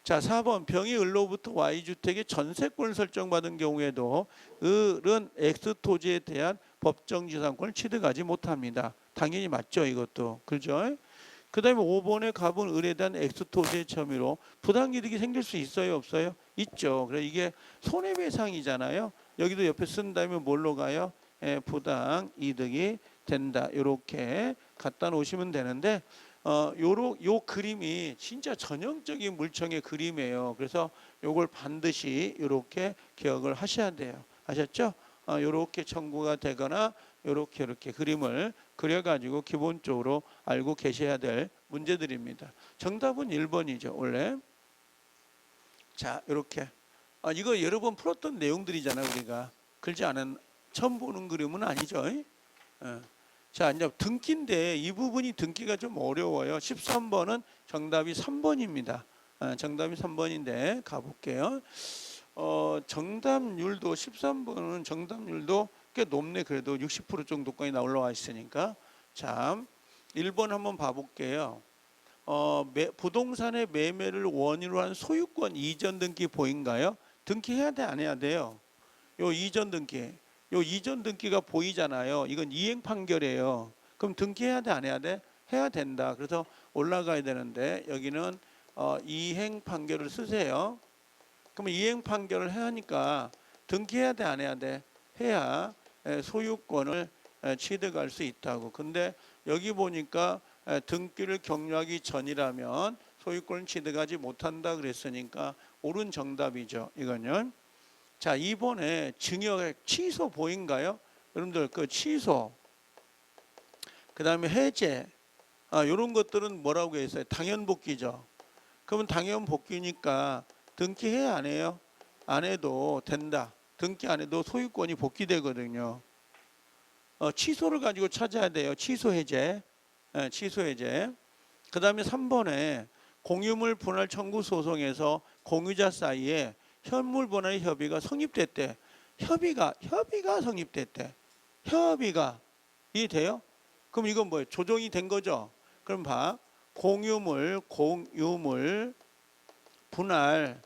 자, 4번 병이 을로부터 Y주택의 전세권을 설정받은 경우에도 을은 X토지에 대한 법정지상권을 취득하지 못합니다. 당연히 맞죠, 이것도. 그렇죠? 그 다음에 5번에 갑은 을에 대한 X토지의 점유로 부당이득이 생길 수 있어요 없어요? 있죠. 그래서 이게 손해배상이잖아요. 여기도 옆에 쓴다면 뭘로 가요? 부당이득이 된다. 이렇게 갖다 놓으시면 되는데, 요 그림이 진짜 전형적인 물청의 그림이에요. 그래서 요걸 반드시 이렇게 기억을 하셔야 돼요. 아셨죠? 이렇게 청구가 되거나 이렇게 그림을 그려가지고 기본적으로 알고 계셔야 될 문제들입니다. 정답은 1번이죠. 원래. 자, 이렇게. 이거 여러 번 풀었던 내용들이잖아요. 우리가 그렇지 않은 처음 보는 그림은 아니죠. 자, 이제 등기인데 이 부분이 등기가 좀 어려워요. 13번은 정답이 3번입니다. 정답이 3번인데 가볼게요. 정답률도 13번은 정답률도 꽤 높네. 그래도 60% 정도까지 올라와 있으니까. 자, 1번 한번 봐볼게요. 부동산의 매매를 원인으로 한 소유권 이전 등기 보인가요? 등기해야 돼, 안 해야 돼요? 요 이전 등기. 요 이전 등기가 보이잖아요. 이건 이행 판결이에요. 그럼 등기해야 돼, 안 해야 돼? 해야 된다. 그래서 올라가야 되는데 여기는 이행 판결을 쓰세요. 그러면 이행 판결을 해야 하니까 등기해야 돼, 안 해야 돼? 해야 소유권을 취득할 수 있다고. 근데 여기 보니까 등기를 격려하기 전이라면 소유권을 취득하지 못한다 그랬으니까 옳은 정답이죠. 이거는. 자, 이번에 증여 취소 보인가요? 여러분들 그 취소, 그 다음에 해제, 이런 것들은 뭐라고 했어요? 당연복귀죠. 그러면 당연복귀니까 등기해야 안 해요? 안 해도 된다. 등기 안 해도 소유권이 복귀되거든요. 취소를 가지고 찾아야 돼요. 취소 해제. 취소 해제. 그 다음에 3번에 공유물 분할 청구 소송에서 공유자 사이에 현물 분할의 협의가 성립됐대. 협의가 성립됐대. 협의가 이해돼요? 그럼 이건 뭐예요? 조정이 된 거죠. 그럼 봐. 공유물 분할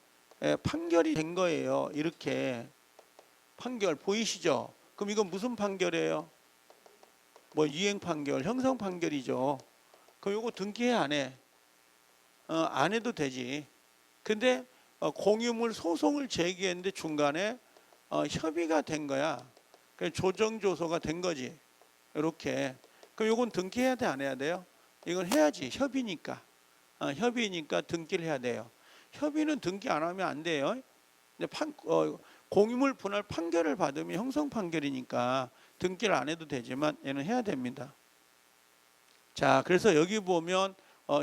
판결이 된 거예요. 이렇게 판결 보이시죠? 그럼 이건 무슨 판결이에요? 뭐 이행 판결, 형성 판결이죠. 그럼 이거 등기해 안 해? 안 해도 되지. 근데 공유물 소송을 제기했는데 중간에 협의가 된 거야. 조정조소가 된 거지. 이렇게. 그럼 이건 등기해야 돼, 안 해야 돼요? 이건 해야지. 협의니까. 협의니까 등기를 해야 돼요. 협의는 등기 안 하면 안 돼요. 근데 공유물 분할 판결을 받으면 형성 판결이니까 등기를 안 해도 되지만 얘는 해야 됩니다. 자, 그래서 여기 보면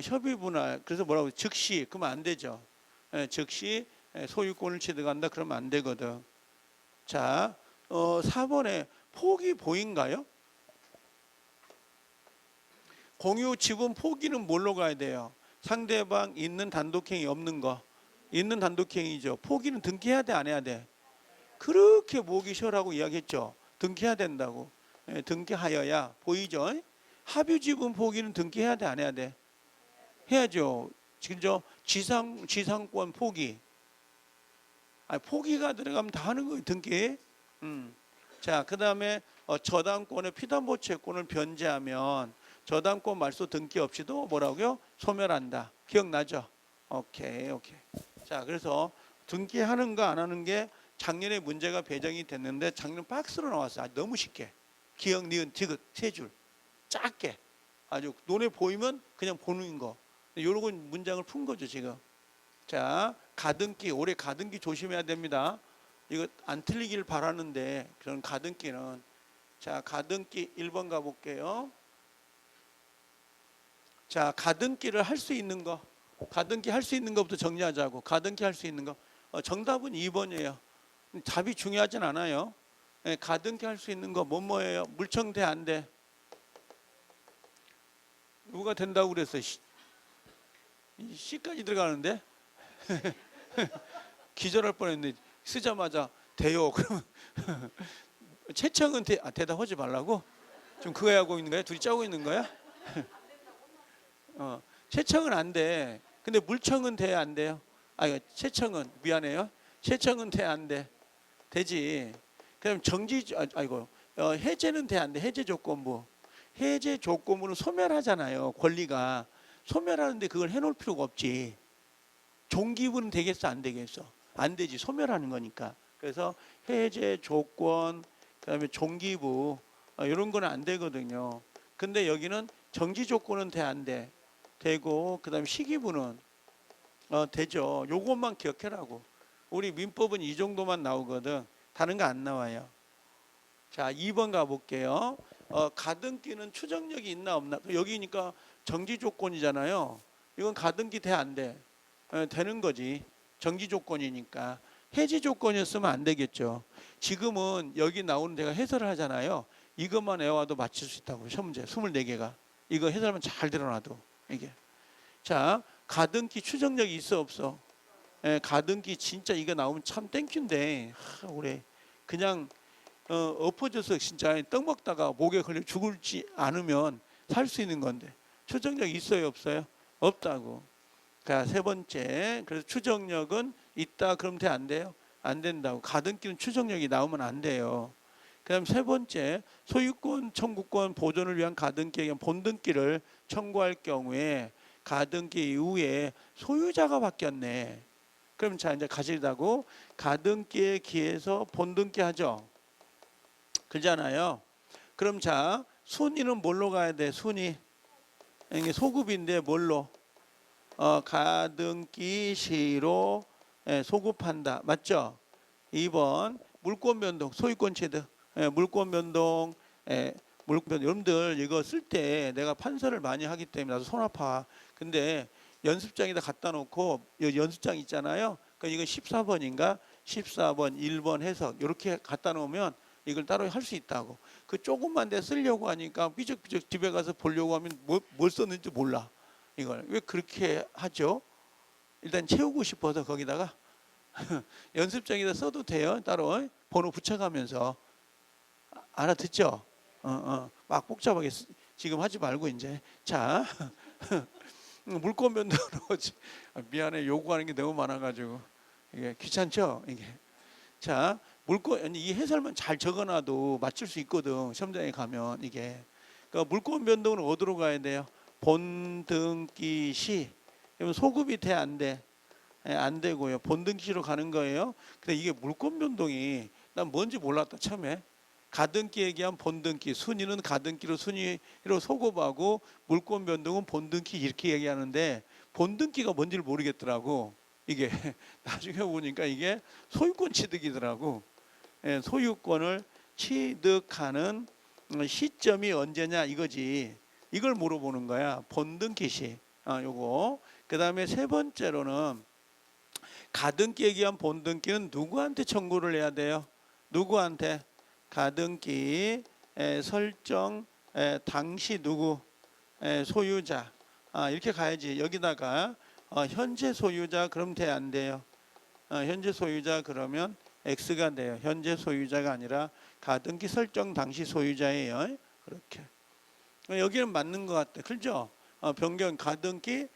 협의 분할, 그래서 뭐라고 즉시 그러면 안 되죠. 즉시 소유권을 취득한다 그러면 안 되거든. 자, 4번에 포기 보인가요? 공유 지분 포기는 뭘로 가야 돼요? 상대방 있는 단독행위 없는 거. 있는 단독행위죠. 포기는 등기해야 돼, 안 해야 돼? 그렇게 목이 쉬라고 이야기했죠. 등기해야 된다고. 등기하여야 보이죠? 합유 지분 포기는 등기해야 돼, 안 해야 돼? 해야죠. 지금 지상권 포기. 포기가 들어가면 다 하는 거예요. 등기. 자, 그 다음에 저당권의 피담보 채권을 변제하면 저당권 말소 등기 없이도 뭐라고요? 소멸한다. 기억나죠? 오케이. 자, 그래서 등기하는가 안 하는 게 작년에 문제가 배정이 됐는데 작년 박스로 나왔어. 너무 쉽게. 기억, 니은, 디귿 세 줄. 작게. 아주 눈에 보이면 그냥 보는 거. 요런 문장을 푼 거죠, 지금. 자, 가등기. 올해 가등기 조심해야 됩니다. 이거 안 틀리길 바라는데 그런 가등기는. 자, 가등기 1번 가볼게요. 자, 가등기를 할 수 있는 거. 가등기 할 수 있는 것부터 정리하자고. 가등기 할 수 있는 거. 정답은 2번이에요. 답이 중요하진 않아요. 가등기 할 수 있는 거 뭐예요? 물청 돼, 안 돼? 누가 된다고 그랬어? C까지 들어가는데? 기절할 뻔했는데 쓰자마자 돼요. 그러면 채청은 대답하지 말라고? 지금 그거 하고 있는 거야? 둘이 짜고 있는 거야? 채청은 안 돼. 근데 물청은 돼, 안 돼요? 채청은 미안해요. 채청은 돼, 안 돼? 되지. 그럼 해제는 돼, 안 돼? 해제 조건부. 해제 조건부는 소멸하잖아요. 권리가 소멸하는데 그걸 해놓을 필요가 없지. 종기부는 되겠어, 안 되겠어? 안 되지. 소멸하는 거니까. 그래서 해제 조건, 그다음에 종기부 이런 거는 안 되거든요. 근데 여기는 정지 조건은 돼, 안 돼? 되고, 그다음에 시기부는 되죠. 요것만 기억해라고. 우리 민법은 이 정도만 나오거든. 다른 거 안 나와요. 자, 2번 가볼게요. 가등기는 추정력이 있나 없나? 여기니까 정지 조건이잖아요. 이건 가등기 돼, 안 돼? 되는 거지. 정지 조건이니까. 해지 조건이었으면 안 되겠죠. 지금은 여기 나오는 데가 해설을 하잖아요. 이것만 외워도 맞출 수 있다고. 시험 문제 24개가. 이거 해설만 잘 들어놔도 이게. 자, 가등기 추정력이 있어 없어? 가등기 진짜 이거 나오면 참 땡큐인데 올해 그냥 엎어져서 진짜 떡 먹다가 목에 걸려 죽을지 않으면 살 수 있는 건데 추정력 있어요 없어요? 없다고. 자, 세 번째. 그래서 추정력은 있다 그럼 돼, 안 돼요? 안 된다고. 가등기는 추정력이 나오면 안 돼요. 그다음 세 번째, 소유권 청구권 보존을 위한 가등기에 의한 본등기를 청구할 경우에 가등기 이후에 소유자가 바뀌었네. 그럼 자, 이제 가시다고 가등기에 기해서 본등기 하죠. 그잖아요. 그럼 자, 순위는 뭘로 가야 돼? 순위. 이게 소급인데 뭘로? 가등기 시로 소급한다. 맞죠? 2번 물권 변동, 소유권 취득. 물권 변동, 여러분들 이거 쓸 때 내가 판서를 많이 하기 때문에 나도 손 아파. 근데 연습장에다 갖다 놓고 연습장 있잖아요. 그러니까 이건 14번인가? 14번 1번 해석 이렇게 갖다 놓으면 이걸 따로 할 수 있다고. 그 조금만 데 쓰려고 하니까 삐적삐적 집에 가서 보려고 하면 뭘 썼는지 몰라. 이걸 왜 그렇게 하죠? 일단 채우고 싶어서 거기다가 연습장에다 써도 돼요. 따로 번호 붙여가면서. 알아듣죠? 막 복잡하게 지금 하지 말고 이제. 자, 물권 변동으로 미안해, 요구하는 게 너무 많아가지고 이게 귀찮죠? 이게. 자, 물권 이 해설만 잘 적어놔도 맞출 수 있거든. 시험장에 가면 이게. 그러니까 물권 변동은 어디로 가야 돼요? 본등기 시. 그러면 소급이 돼, 안 돼? 안 되고요. 본등기 시로 가는 거예요. 근데 이게 물권 변동이 난 뭔지 몰랐다 처음에. 가등기에 기한 본등기, 순위는 가등기로 순위로 소급하고 물권 변동은 본등기 이렇게 얘기하는데 본등기가 뭔지를 모르겠더라고. 이게 나중에 보니까 이게 소유권 취득이더라고. 소유권을 취득하는 시점이 언제냐 이거지. 이걸 물어보는 거야. 본등기 시. 요거. 그다음에 세 번째로는 가등기에 기한 본등기는 누구한테 청구를 해야 돼요? 누구한테? 가등기 설정 당시 누구? 소유자. 이렇게 가야지. 여기다가 현재 소유자 그럼 돼, 안 돼요? 현재 소유자 그러면 X가 돼요. 현재 소유자가 아니라 가등기 설정 당시 소유자예요. 그렇게. 여기는 맞는 것 같아. 그렇죠? 변경 가등기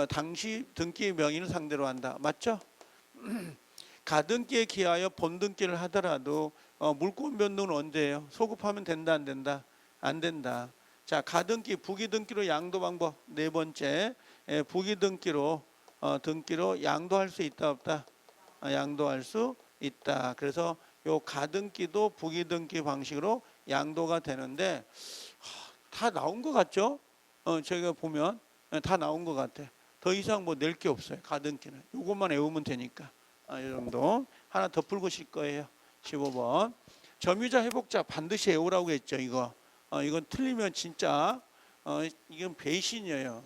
당시 등기 명의를 상대로 한다. 맞죠? 가등기에 기하여 본등기를 하더라도 물권 변동은 언제예요? 소급하면 된다, 안 된다? 안 된다. 자, 가등기, 부기등기로 양도 방법 네 번째. 부기등기로 등기로 양도할 수 있다 없다? 양도할 수 있다. 그래서 요 가등기도 부기등기 방식으로 양도가 되는데 다 나온 것 같죠? 제가 보면 다 나온 것 같아. 더 이상 뭐 낼 게 없어요. 가등기는 요것만 외우면 되니까. 이 정도. 하나 더 풀고 실 거예요. 15번. 점유자 회복자 반드시 외우라고 했죠. 이건 틀리면 진짜 이건 배신이에요.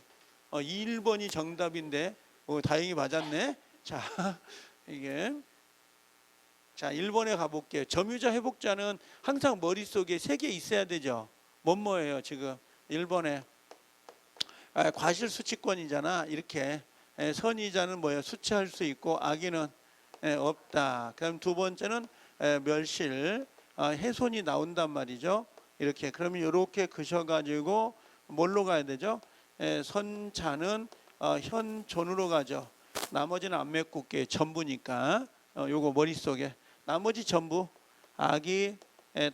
1번이 정답인데 다행히 맞았네. 자, 이게 자 1번에 가볼게요. 점유자 회복자는 항상 머릿속에 3개 있어야 되죠. 뭐예요 지금 1번에 과실수취권이잖아. 이렇게 선의자는 뭐예요? 수취할 수 있고 악의는 없다. 그럼 두 번째는 멸실 훼손이 나온단 말이죠. 이렇게 그러면 이렇게 그셔가지고 뭘로 가야 되죠? 선차는 현존으로 가죠. 나머지는 안 메꿀게 전부니까 요거 머릿속에 나머지 전부 악의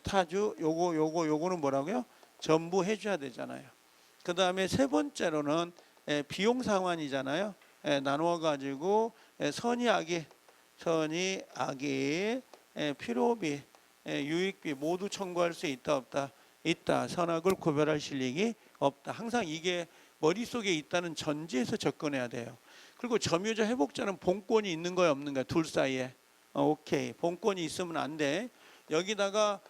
타주 요거는 뭐라고요? 전부 해줘야 되잖아요. 그 다음에 세 번째로는 비용 상환이잖아요. 나누어 가지고 선의 악의 필요비 유익비 모두 청구할 수 있다 없다? 있다. 선악을 구별할 실력이 없다. 항상 이게 머릿속에 있다는 전제에서 접근해야 돼요. 그리고 점유자 회복자는 본권이 있는 거야 없는 거야? 둘 사이에. 오케이. 본권이 있으면 안 돼. 여기다가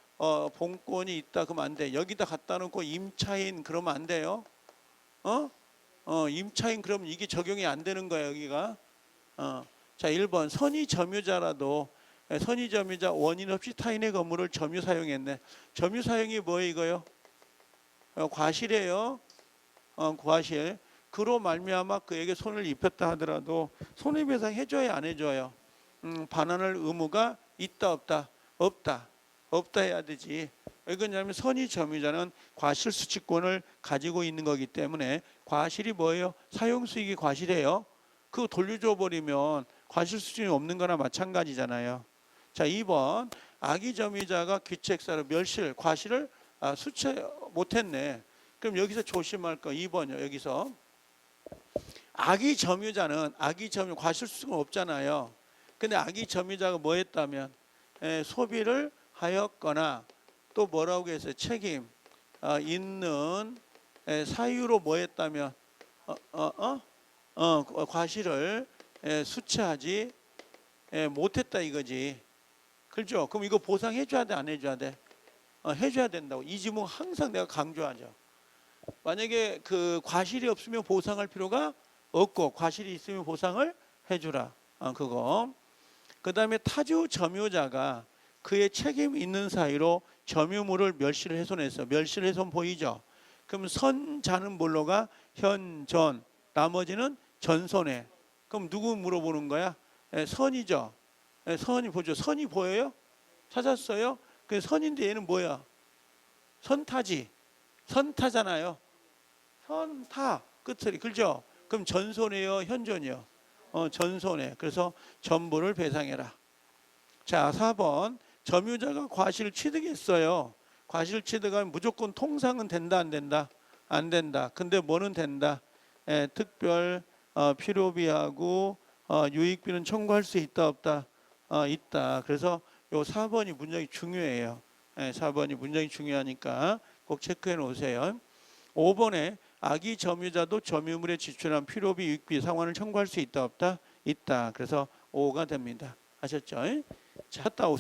본권이 있다 그러면 안 돼. 여기다 갖다 놓고 임차인 그러면 안 돼요. 임차인 그러면 이게 적용이 안 되는 거야 여기가. 자 1번 선의 점유자라도 선의 점유자 원인 없이 타인의 건물을 점유 사용했네. 점유 사용이 뭐예요 이거요? 과실이에요. 과실. 그로 말미암아 그에게 손을 입혔다 하더라도 손해배상 해줘야 안 해줘요? 반환할 의무가 있다 없다? 없다. 없다 해야 되지. 왜 그러냐면 선의 점유자는 과실수취권을 가지고 있는 거기 때문에 과실이 뭐예요? 사용수익이 과실이에요. 그거 돌려줘 버리면 과실수익이 없는 거나 마찬가지잖아요. 자 2번 악의 점유자가 귀책사로 멸실 과실을 수취 못했네. 그럼 여기서 조심할 거 2번이요. 여기서 악의 점유자는 과실수익은 없잖아요. 근데 악의 점유자가 뭐 했다면 소비를 하였거나 또 뭐라고 했어요? 책임 있는 사유로 뭐 했다면 과실을 수취하지 못했다 이거지. 그렇죠? 그럼 이거 보상해 줘야 돼 안 해줘야 돼? 해줘야 된다고. 이 지문 항상 내가 강조하죠. 만약에 그 과실이 없으면 보상할 필요가 없고 과실이 있으면 보상을 해주라. 그거. 그 다음에 타주 점유자가 그의 책임 있는 사유로 점유물을 멸실 훼손했어. 멸실 훼손 보이죠? 그럼 선자는 뭘로 가? 현존. 나머지는 전손해. 그럼 누구 물어보는 거야? 선이죠. 선이 보죠. 선이 보여요? 찾았어요? 그 선인데 얘는 뭐야? 선타지. 선타잖아요. 선타 끝을 그죠? 그럼 전손이에요, 현존이요? 전손해. 그래서 전부를 배상해라. 자, 4번 점유자가 과실 취득했어요. 과실 취득하면 무조건 통상은 된다 안 된다? 안 된다. 근데 뭐는 된다? 특별 필요비하고 유익비는 청구할 수 있다 없다? 있다. 그래서 요 4번이 문장이 중요해요. 4번이 문장이 중요하니까 꼭 체크해 놓으세요. 5번에 악의 점유자도 점유물에 지출한 필요비, 유익비, 상환을 청구할 수 있다 없다? 있다. 그래서 5가 됩니다. 아셨죠? 자, 갔다 오세요.